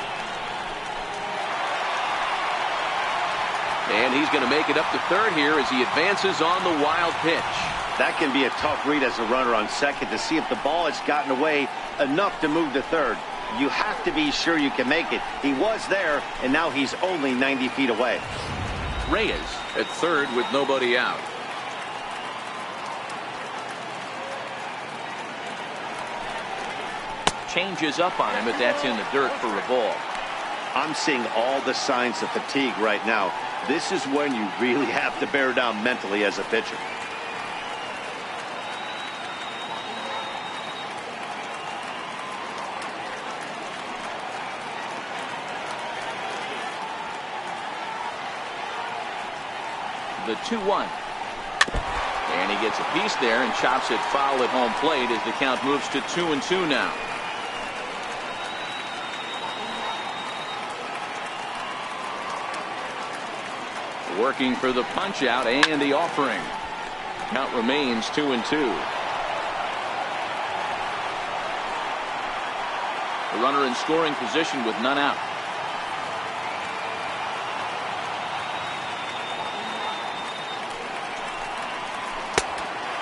[SPEAKER 1] And he's going to make it up to third here as he advances on the wild pitch.
[SPEAKER 2] That can be a tough read as a runner on second to see if the ball has gotten away enough to move to third. You have to be sure you can make it. He was there, and now he's only 90 feet away.
[SPEAKER 1] Reyes at third with nobody out. Changes up on him, but that's in the dirt for a ball.
[SPEAKER 2] I'm seeing all the signs of fatigue right now. This is when you really have to bear down mentally as a pitcher.
[SPEAKER 1] The 2-1. And he gets a piece there and chops it foul at home plate as the count moves to 2-2 now. Working for the punch out and the offering. Count remains 2-2. The runner in scoring position with none out.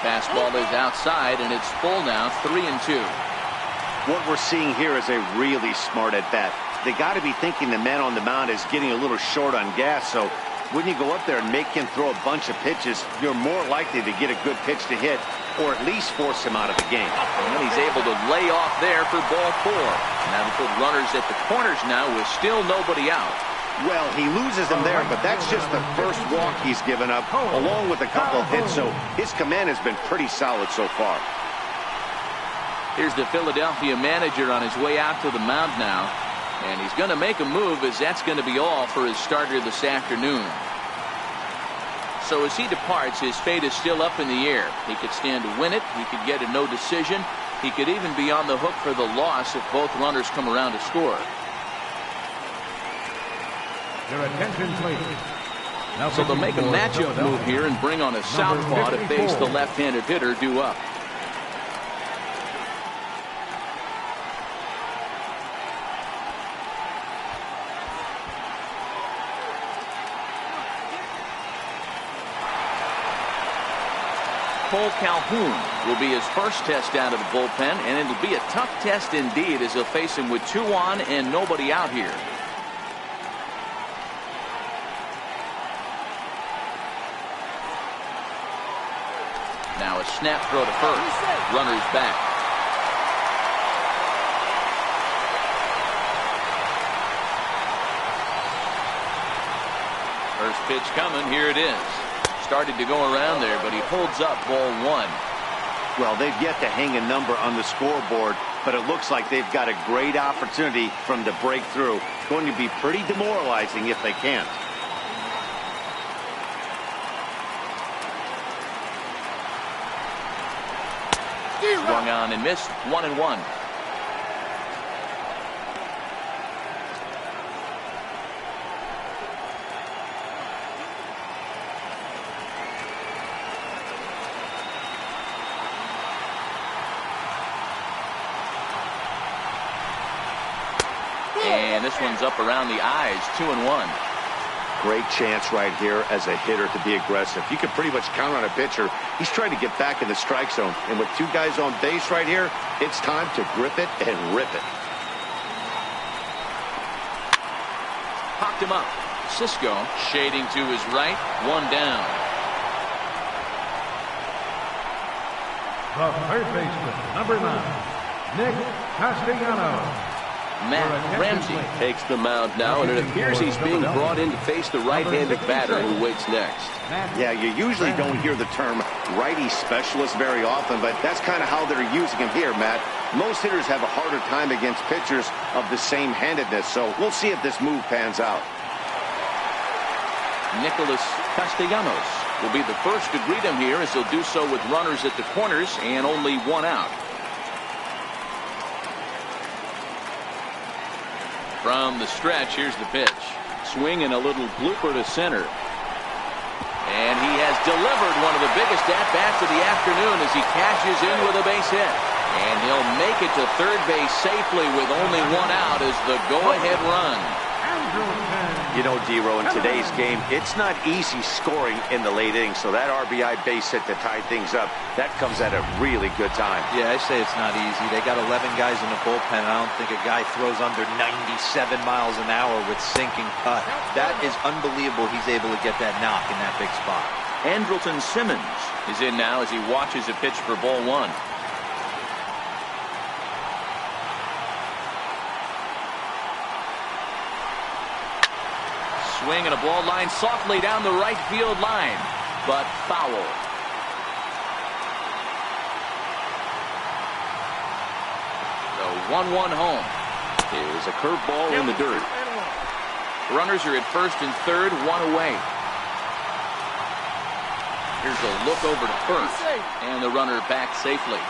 [SPEAKER 1] Fastball is outside, and it's full now, 3-2.
[SPEAKER 2] What we're seeing here is a really smart at bat. They got to be thinking the man on the mound is getting a little short on gas, so when you go up there and make him throw a bunch of pitches, you're more likely to get a good pitch to hit, or at least force him out of the game.
[SPEAKER 1] And he's able to lay off there for ball 4. Now to put runners at the corners now with still nobody out.
[SPEAKER 2] Well, he loses them there, but that's just the first walk he's given up, along with a couple of hits, so his command has been pretty solid so far.
[SPEAKER 1] Here's the Philadelphia manager on his way out to the mound now, and he's going to make a move, as that's going to be all for his starter this afternoon. So as he departs, his fate is still up in the air. He could stand to win it, he could get a no decision, he could even be on the hook for the loss if both runners come around to score.
[SPEAKER 3] Your attention, please.
[SPEAKER 1] So they'll make a matchup move here and bring on a southpaw to face the left-handed hitter due up. Cole Calhoun will be his first test out of the bullpen, and it'll be a tough test indeed as he'll face him with 2 on and nobody out here. Now a snap throw to first. Runner's back. First pitch coming. Here it is. Started to go around there, but he holds up ball 1.
[SPEAKER 2] Well, they've yet to hang a number on the scoreboard, but it looks like they've got a great opportunity from the breakthrough. Going to be pretty demoralizing if they can't.
[SPEAKER 1] Swung on and missed. 1-1. And this one's up around the eyes. 2-1.
[SPEAKER 2] Great chance right here as a hitter to be aggressive. You can pretty much count on a pitcher. He's trying to get back in the strike zone. And with 2 guys on base right here, it's time to grip it and rip it.
[SPEAKER 1] Popped him up. Cisco shading to his right. 1 down.
[SPEAKER 3] The third baseman, number 9, Nick Castellanos.
[SPEAKER 1] Matt Ramsey takes the mound now, and it appears he's being brought in to face the right-handed batter who waits next.
[SPEAKER 2] Yeah, you usually don't hear the term righty specialist very often, but that's kind of how they're using him here, Matt. Most hitters have a harder time against pitchers of the same handedness, so we'll see if this move pans out.
[SPEAKER 1] Nicholas Castellanos will be the first to greet him here, as he'll do so with runners at the corners and only 1 out. From the stretch, here's the pitch. Swing and a little blooper to center. And he has delivered one of the biggest at-bats of the afternoon as he cashes in with a base hit. And he'll make it to third base safely with only 1 out as the go-ahead run.
[SPEAKER 2] You know, D-Row, in today's game, it's not easy scoring in the late innings, so that RBI base hit to tie things up, that comes at a really good time.
[SPEAKER 4] Yeah, I say it's not easy. They got 11 guys in the bullpen. I don't think a guy throws under 97 miles an hour with sinking cut. That is unbelievable. He's able to get that knock in that big spot.
[SPEAKER 1] Andrelton Simmons is in now as he watches a pitch for ball 1. Swing and a ball line softly down the right field line, but foul. The 1-1 home. Here's a curveball in the dirt. Runners are at first and third, 1 away. Here's a look over to first, and the runner back safely.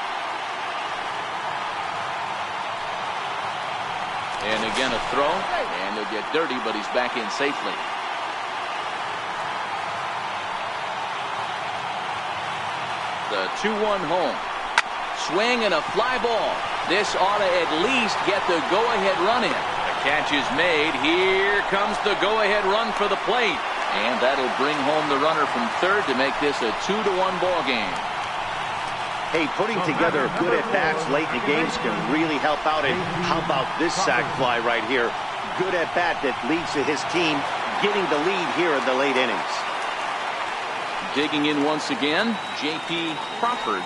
[SPEAKER 1] And again a throw, and he'll get dirty, but he's back in safely. The 2-1 home. Swing and a fly ball. This ought to at least get the go-ahead run in. The catch is made. Here comes the go-ahead run for the plate. And that'll bring home the runner from third to make this a 2-1 ball game.
[SPEAKER 2] Hey, putting together good at-bats late in the games can really help out. And how about this sac fly right here? Good at-bat that leads to his team getting the lead here in the late innings.
[SPEAKER 1] Digging in once again, J.P. Crawford.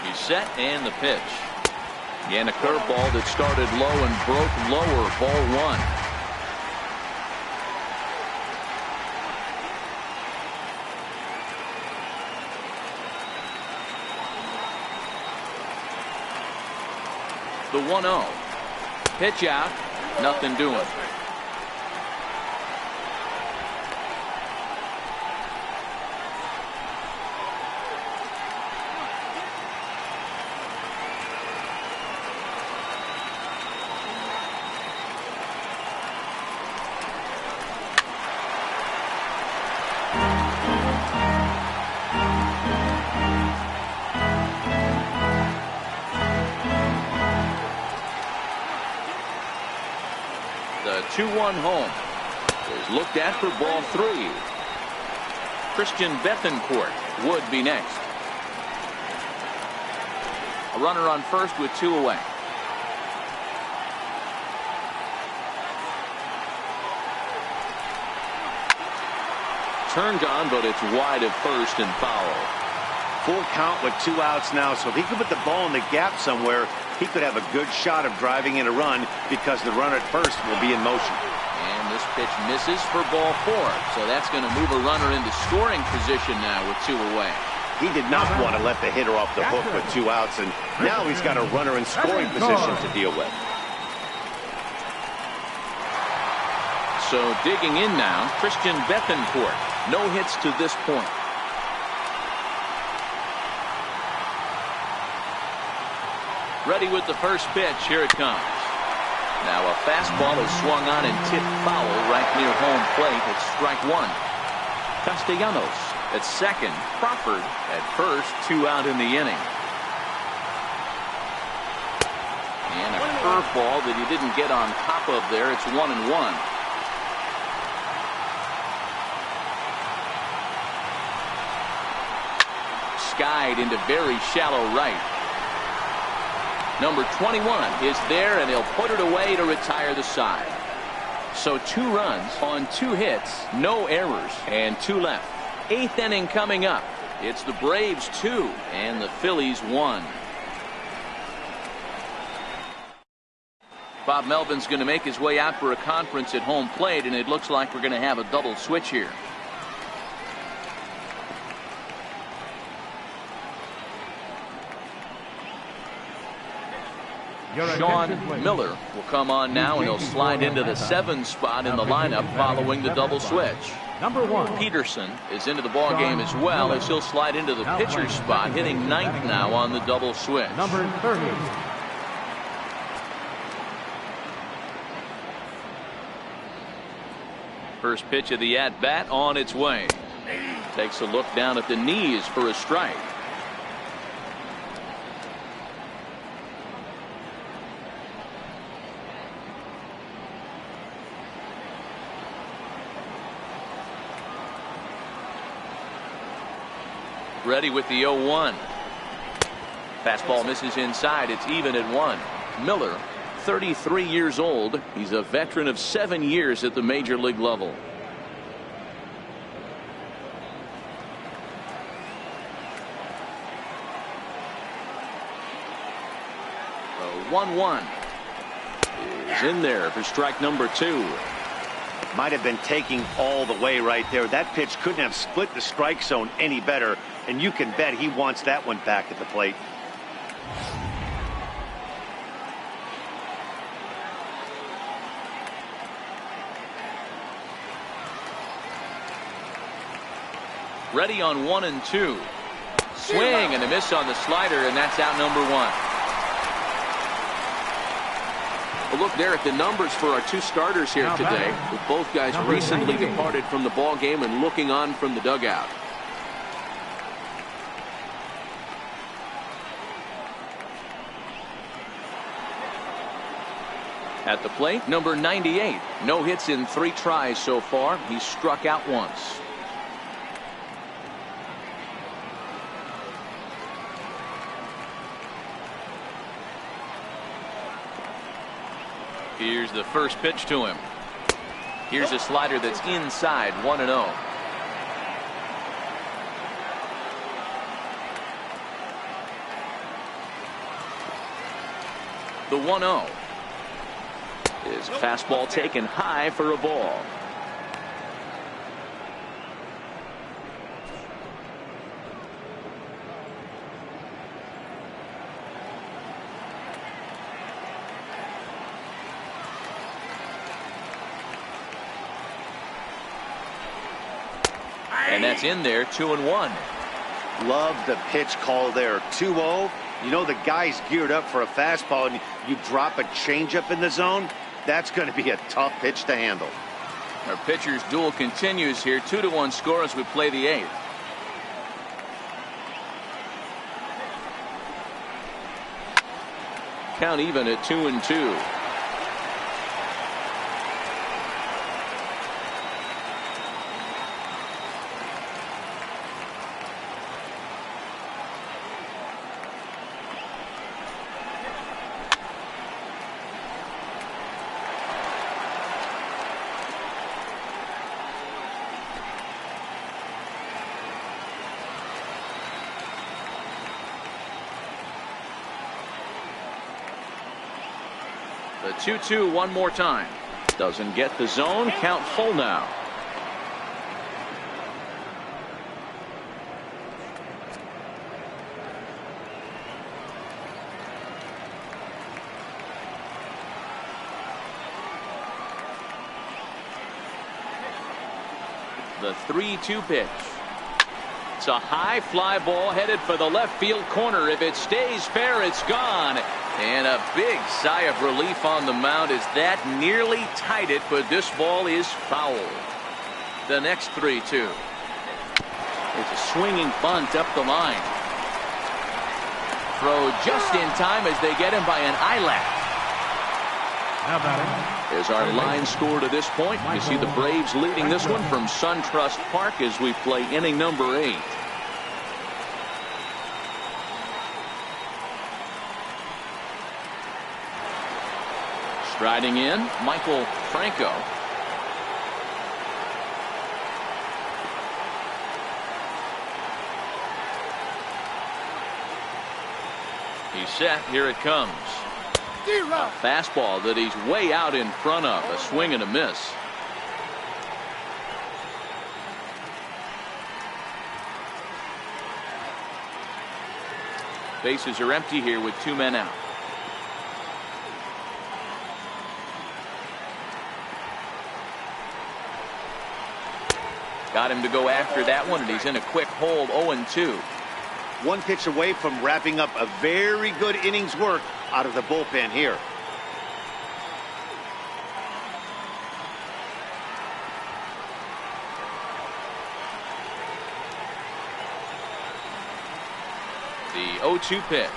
[SPEAKER 1] He's set and the pitch. And a curveball that started low and broke lower. Ball 1. The 1-0. Pitch out. Nothing doing. The 2-1 home is looked at for ball 3. Christian Bethencourt would be next. A runner on first with 2 away. Turned on, but it's wide of first and foul.
[SPEAKER 2] Full count with 2 outs now, so if he could put the ball in the gap somewhere, he could have a good shot of driving in a run because the runner at first will be in motion.
[SPEAKER 1] And this pitch misses for ball 4, so that's going to move a runner into scoring position now with 2 away.
[SPEAKER 2] He did not want to let the hitter off the hook with 2 outs, and now he's got a runner in scoring position to deal with.
[SPEAKER 1] So digging in now, Christian Bethencourt. No hits to this point. Ready with the first pitch. Here it comes. Now a fastball is swung on and tipped foul right near home plate. It's strike 1. Castellanos at second. Crawford at first. 2 out in the inning. And a curveball that he didn't get on top of there. It's 1-1. Skied into very shallow right. Number 21 is there, and he'll put it away to retire the side. So 2 runs on 2 hits, no errors, and 2 left. 8th inning coming up. It's the Braves 2 and the Phillies 1. Bob Melvin's going to make his way out for a conference at home plate, and it looks like we're going to have a double switch here. Sean Miller will come on now, and he'll slide into the 7 spot in the lineup following the double switch.
[SPEAKER 3] Number 1.
[SPEAKER 1] Peterson is into the ball game as well, as he'll slide into the pitcher spot, hitting 9th now on the double switch.
[SPEAKER 3] Number 30.
[SPEAKER 1] First pitch of the at-bat on its way. Takes a look down at the knees for a strike. Ready with the 0-1. Fastball misses inside. It's even at 1. Miller, 33 years old. He's a veteran of 7 years at the major league level. The 1-1 is in there for strike number 2.
[SPEAKER 2] Might have been taking all the way right there. That pitch couldn't have split the strike zone any better, and you can bet he wants that one back at the plate.
[SPEAKER 1] Ready on 1 and 2. Swing and a miss on the slider, and that's out number 1. A look there at the numbers for our two starters here today, with both guys recently departed from the ball game and looking on from the dugout. At the plate, number 98. No hits in 3 tries so far. He's struck out once. Here's the first pitch to him. Here's a slider that's inside, 1-0. The 1-0. His fastball taken high for a ball. And that's in there, 2-1.
[SPEAKER 2] Love the pitch call there. 2-0. You know the guy's geared up for a fastball, and you drop a changeup in the zone. That's going to be a tough pitch to handle.
[SPEAKER 1] Our pitcher's duel continues here. 2-1 score as we play the 8th. Count even at 2-2. The 2-2 one more time. Doesn't get the zone. Count full now. The 3-2 pitch. It's a high fly ball headed for the left field corner. If it stays fair, it's gone. And a big sigh of relief on the mound as that nearly tied it, but this ball is foul. The next 3-2. It's a swinging bunt up the line. Throw just in time as they get him by an eyelash. As our line score to this point, you see the Braves leading this one from SunTrust Park as we play inning number 8. Striding in, Michael Franco. He's set. Here it comes. A fastball that he's way out in front of. A swing and a miss. Bases are empty here with 2 men out. Got him to go after that one, and he's in a quick hold. 0-2.
[SPEAKER 2] One pitch away from wrapping up a very good innings work out of the bullpen here.
[SPEAKER 1] The 0-2 pitch.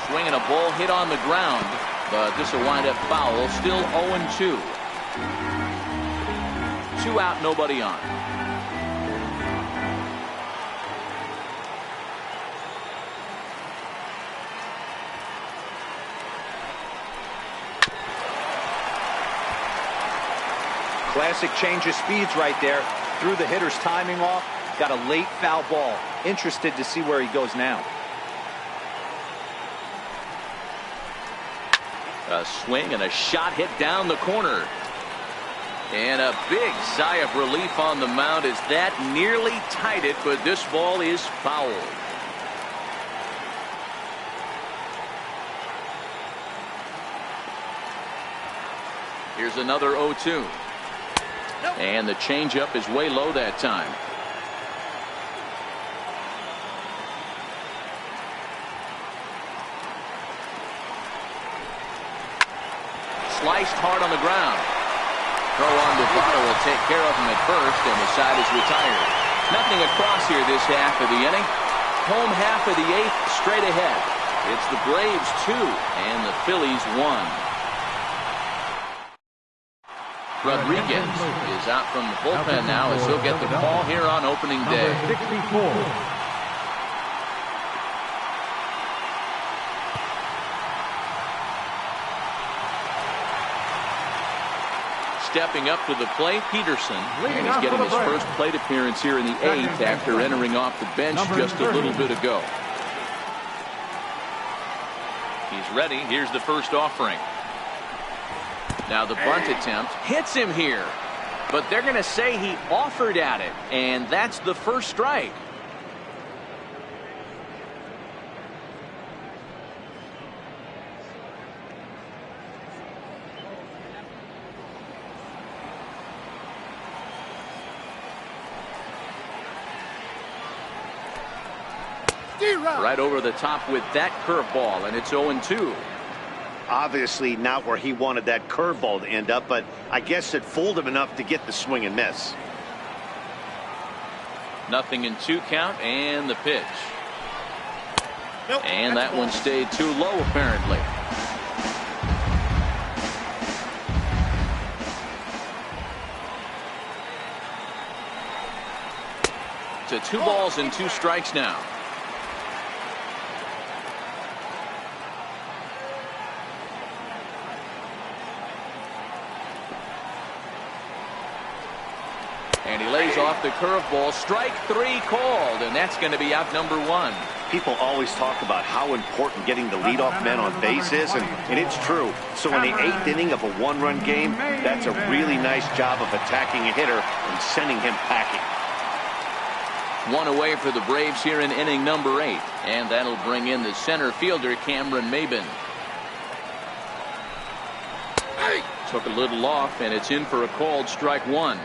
[SPEAKER 1] Swinging a ball hit on the ground, but this will wind up foul. Still 0-2. 2 out, nobody on.
[SPEAKER 4] Classic change of speeds right there. Threw the hitter's timing off. Got a late foul ball. Interested to see where he goes now.
[SPEAKER 1] A swing and a shot hit down the corner. And a big sigh of relief on the mound as that nearly tied it, but this ball is fouled. Here's another 0-2. And the changeup is way low that time. sliced hard on the ground. Throw on to Votto will take care of him at first, and the side is retired. Nothing across here this half of the inning. Home half of the 8th straight ahead. It's the Braves 2 and the Phillies 1. Rodriguez is out from the bullpen now as he'll get the call here on opening day.
[SPEAKER 3] Number 64.
[SPEAKER 1] Stepping up to the plate, Peterson. And he's getting his first plate appearance here in the 8th after entering off the bench just a little bit ago. He's ready. Here's the first offering. Now the bunt attempt hits him here, but they're going to say he offered at it, and that's the first strike. Right over the top with that curveball, and it's 0-2.
[SPEAKER 2] Obviously not where he wanted that curveball to end up, but I guess it fooled him enough to get the swing and miss.
[SPEAKER 1] 0-2 count, and the pitch.
[SPEAKER 5] Nope,
[SPEAKER 1] and that one stayed too low apparently. To 2 balls and 2 strikes now. And he lays off the curveball. Strike 3 called, and that's going to be out number 1.
[SPEAKER 2] People always talk about how important getting the leadoff man on base is, and it's true. So in the 8th inning of a 1-run game, that's a really nice job of attacking a hitter and sending him packing.
[SPEAKER 1] 1 away for the Braves here in inning number 8, and that'll bring in the center fielder Cameron Maybin. Took a little off, and it's in for a called strike 1.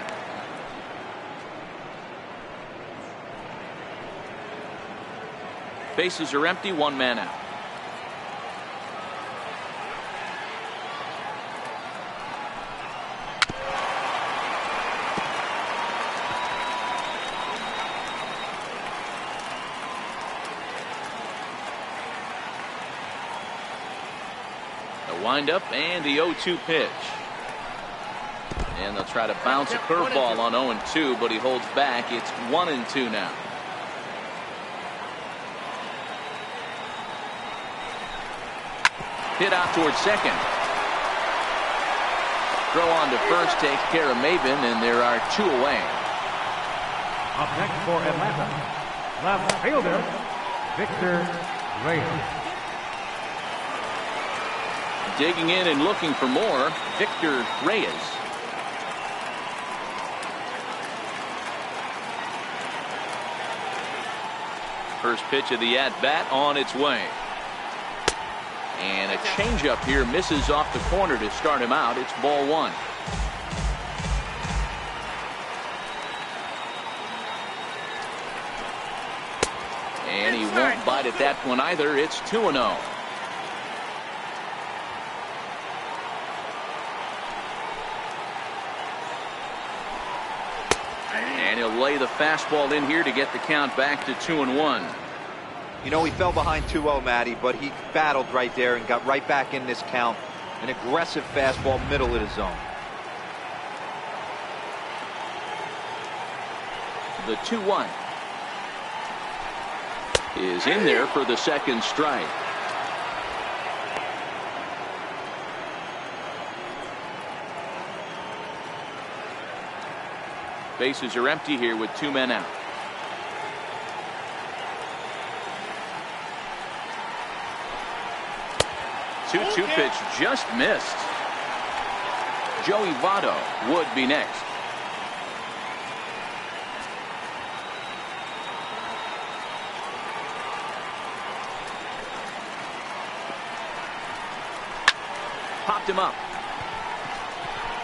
[SPEAKER 1] Bases are empty, 1 man out. The windup and the 0-2 pitch. And they'll try to bounce a curveball on 0-2, but he holds back. It's 1-2 now. Hit out towards second. Throw on to first takes care of Maybin, and there are 2 away.
[SPEAKER 3] Up next for Atlanta, left fielder Victor Reyes.
[SPEAKER 1] Digging in and looking for more, Victor Reyes. First pitch of the at-bat on its way. And a changeup here misses off the corner to start him out. It's ball 1. And he won't bite at that one either. It's 2-0. And he'll lay the fastball in here to get the count back to 2-1.
[SPEAKER 4] You know, he fell behind 2-0, Matty, but he battled right there and got right back in this count. An aggressive fastball, middle of the zone.
[SPEAKER 1] The 2-1 is in there for the second strike. Bases are empty here with 2 men out. Two pitch just missed. Joey Votto would be next. Popped him up.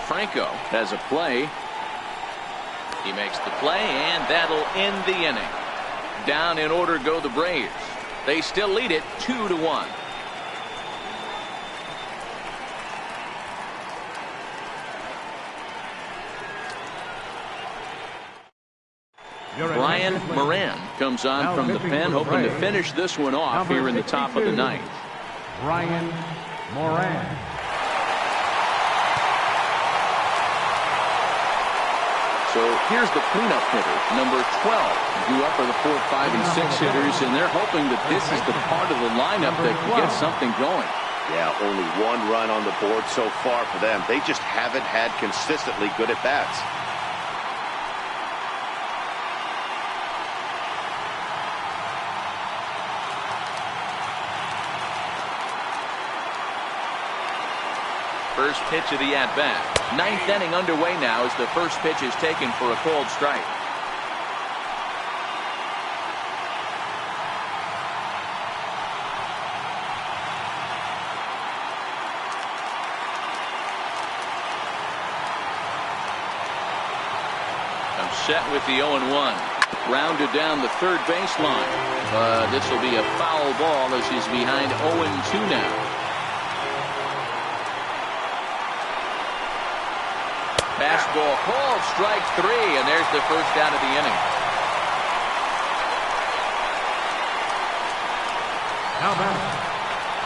[SPEAKER 1] Franco has a play. He makes the play, and that'll end the inning. Down in order go the Braves. They still lead it 2-1. Brian Moran comes on from the pen, hoping to finish this one off here in the top of the ninth.
[SPEAKER 3] Brian Moran.
[SPEAKER 1] So here's the cleanup hitter, number 12. Due up are the 4, 5, and 6 hitters, and they're hoping that this is the part of the lineup that can get something going.
[SPEAKER 2] Yeah, only one run on the board so far for them. They just haven't had consistently good at-bats.
[SPEAKER 1] First pitch of the at-bat. Ninth inning underway now as the first pitch is taken for a called strike. I'm set with the 0-1. Grounded down the third baseline. This will be a foul ball as he's behind 0-2 now. Fastball called, strike 3, and there's the first out of the inning.
[SPEAKER 3] Now back,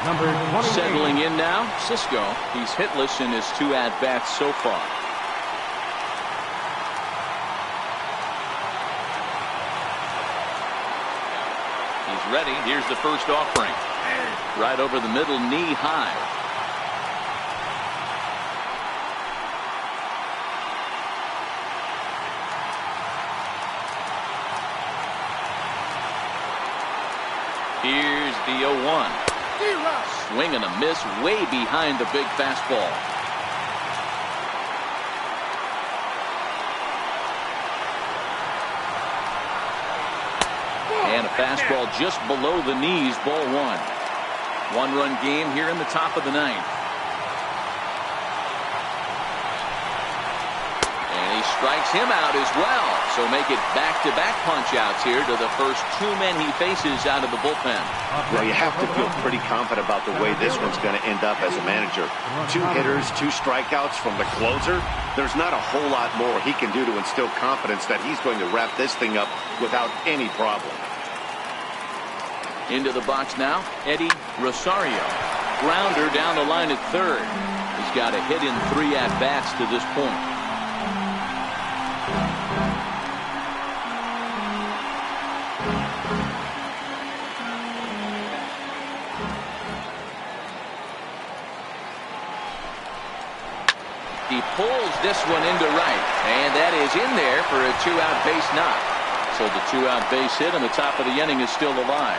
[SPEAKER 3] number 28.
[SPEAKER 1] Settling in now, Cisco. He's hitless in his 2 at-bats so far. He's ready. Here's the first offering. Right over the middle, knee high. Here's the 0-1. Swing and a miss way behind the big fastball. And a fastball just below the knees, ball 1. 1-run game here in the top of the ninth. And he strikes him out as well. So make it back-to-back punch-outs here to the first 2 men he faces out of the bullpen.
[SPEAKER 2] Well, you have to feel pretty confident about the way this one's going to end up as a manager. 2 hitters, 2 strikeouts from the closer. There's not a whole lot more he can do to instill confidence that he's going to wrap this thing up without any problem.
[SPEAKER 1] Into the box now, Eddie Rosario. Grounder down the line at third. He's got a hit in 3 at-bats to this point. He pulls this one into right, and that is in there for a 2-out base knock. So the 2-out base hit and the top of the inning is still alive.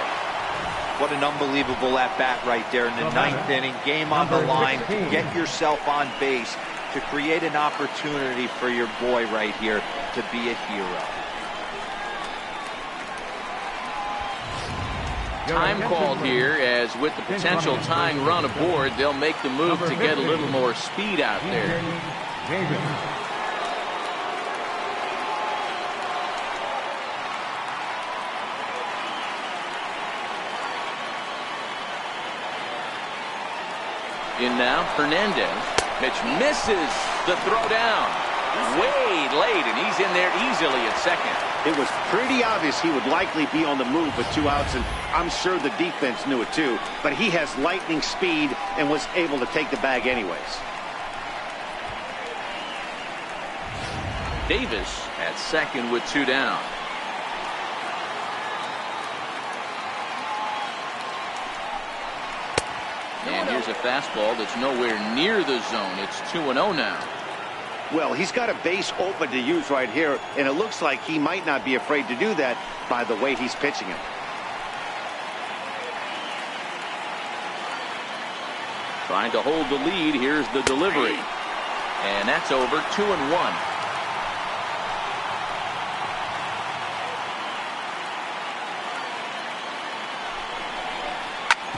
[SPEAKER 4] What an unbelievable at-bat right there in the 9th inning. Game on the line to get yourself on base, to create an opportunity for your boy right here to be a hero.
[SPEAKER 1] Time called here, as with the potential tying run aboard, they'll make the move to get a little more speed out there. In now, Hernandez. Pitch misses the throw down. Way late, and he's in there easily at second.
[SPEAKER 2] It was pretty obvious he would likely be on the move with 2 outs, and I'm sure the defense knew it too. But he has lightning speed and was able to take the bag anyways.
[SPEAKER 1] Davis at second with 2 down. And here's a fastball that's nowhere near the zone. It's 2-0 now.
[SPEAKER 2] Well, he's got a base open to use right here, and it looks like he might not be afraid to do that by the way he's pitching it.
[SPEAKER 1] Trying to hold the lead. Here's the delivery. And that's over. 2-1.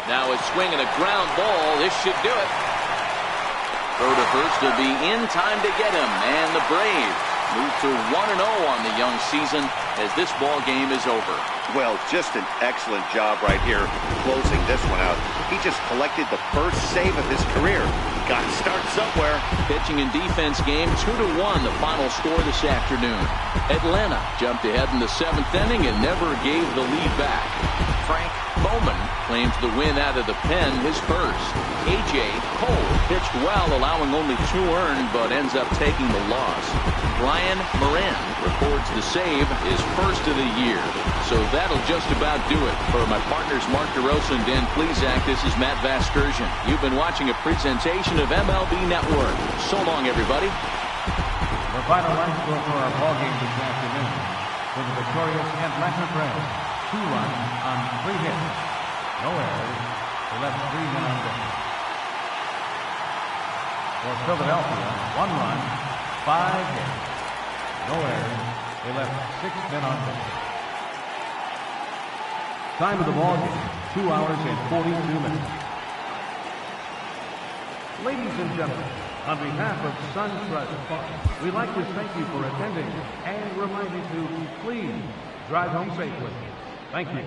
[SPEAKER 1] Now a swing and a ground ball. This should do it. Throw to first will be in time to get him. And the Braves move to 1-0 on the young season as this ball game is over.
[SPEAKER 2] Well, just an excellent job right here closing this one out. He just collected the first save of his career. Got to start somewhere.
[SPEAKER 1] Pitching and defense game, 2-1 the final score this afternoon. Atlanta jumped ahead in the 7th inning and never gave the lead back. Frank Bowman claims the win out of the pen, his first. A.J. Cole pitched well, allowing only 2 earned, but ends up taking the loss. Brian Moran records the save, his first of the year. So that'll just about do it. For my partners Mark DeRosa and Dan Plesac, this is Matt Vasgersian. You've been watching a presentation of MLB Network. So long, everybody.
[SPEAKER 3] The final line score for our ballgame this afternoon for the victorious Atlanta Braves. 2 runs on 3 hits. No errors. They left 3 men on base. For Philadelphia, 1 run, 5 hits. No errors. They left 6 men on base. Time of the ball game, 2 hours and 42 minutes. Ladies and gentlemen, on behalf of Suntrust Farm, we'd like to thank you for attending and remind you to please drive home safely. Thank you.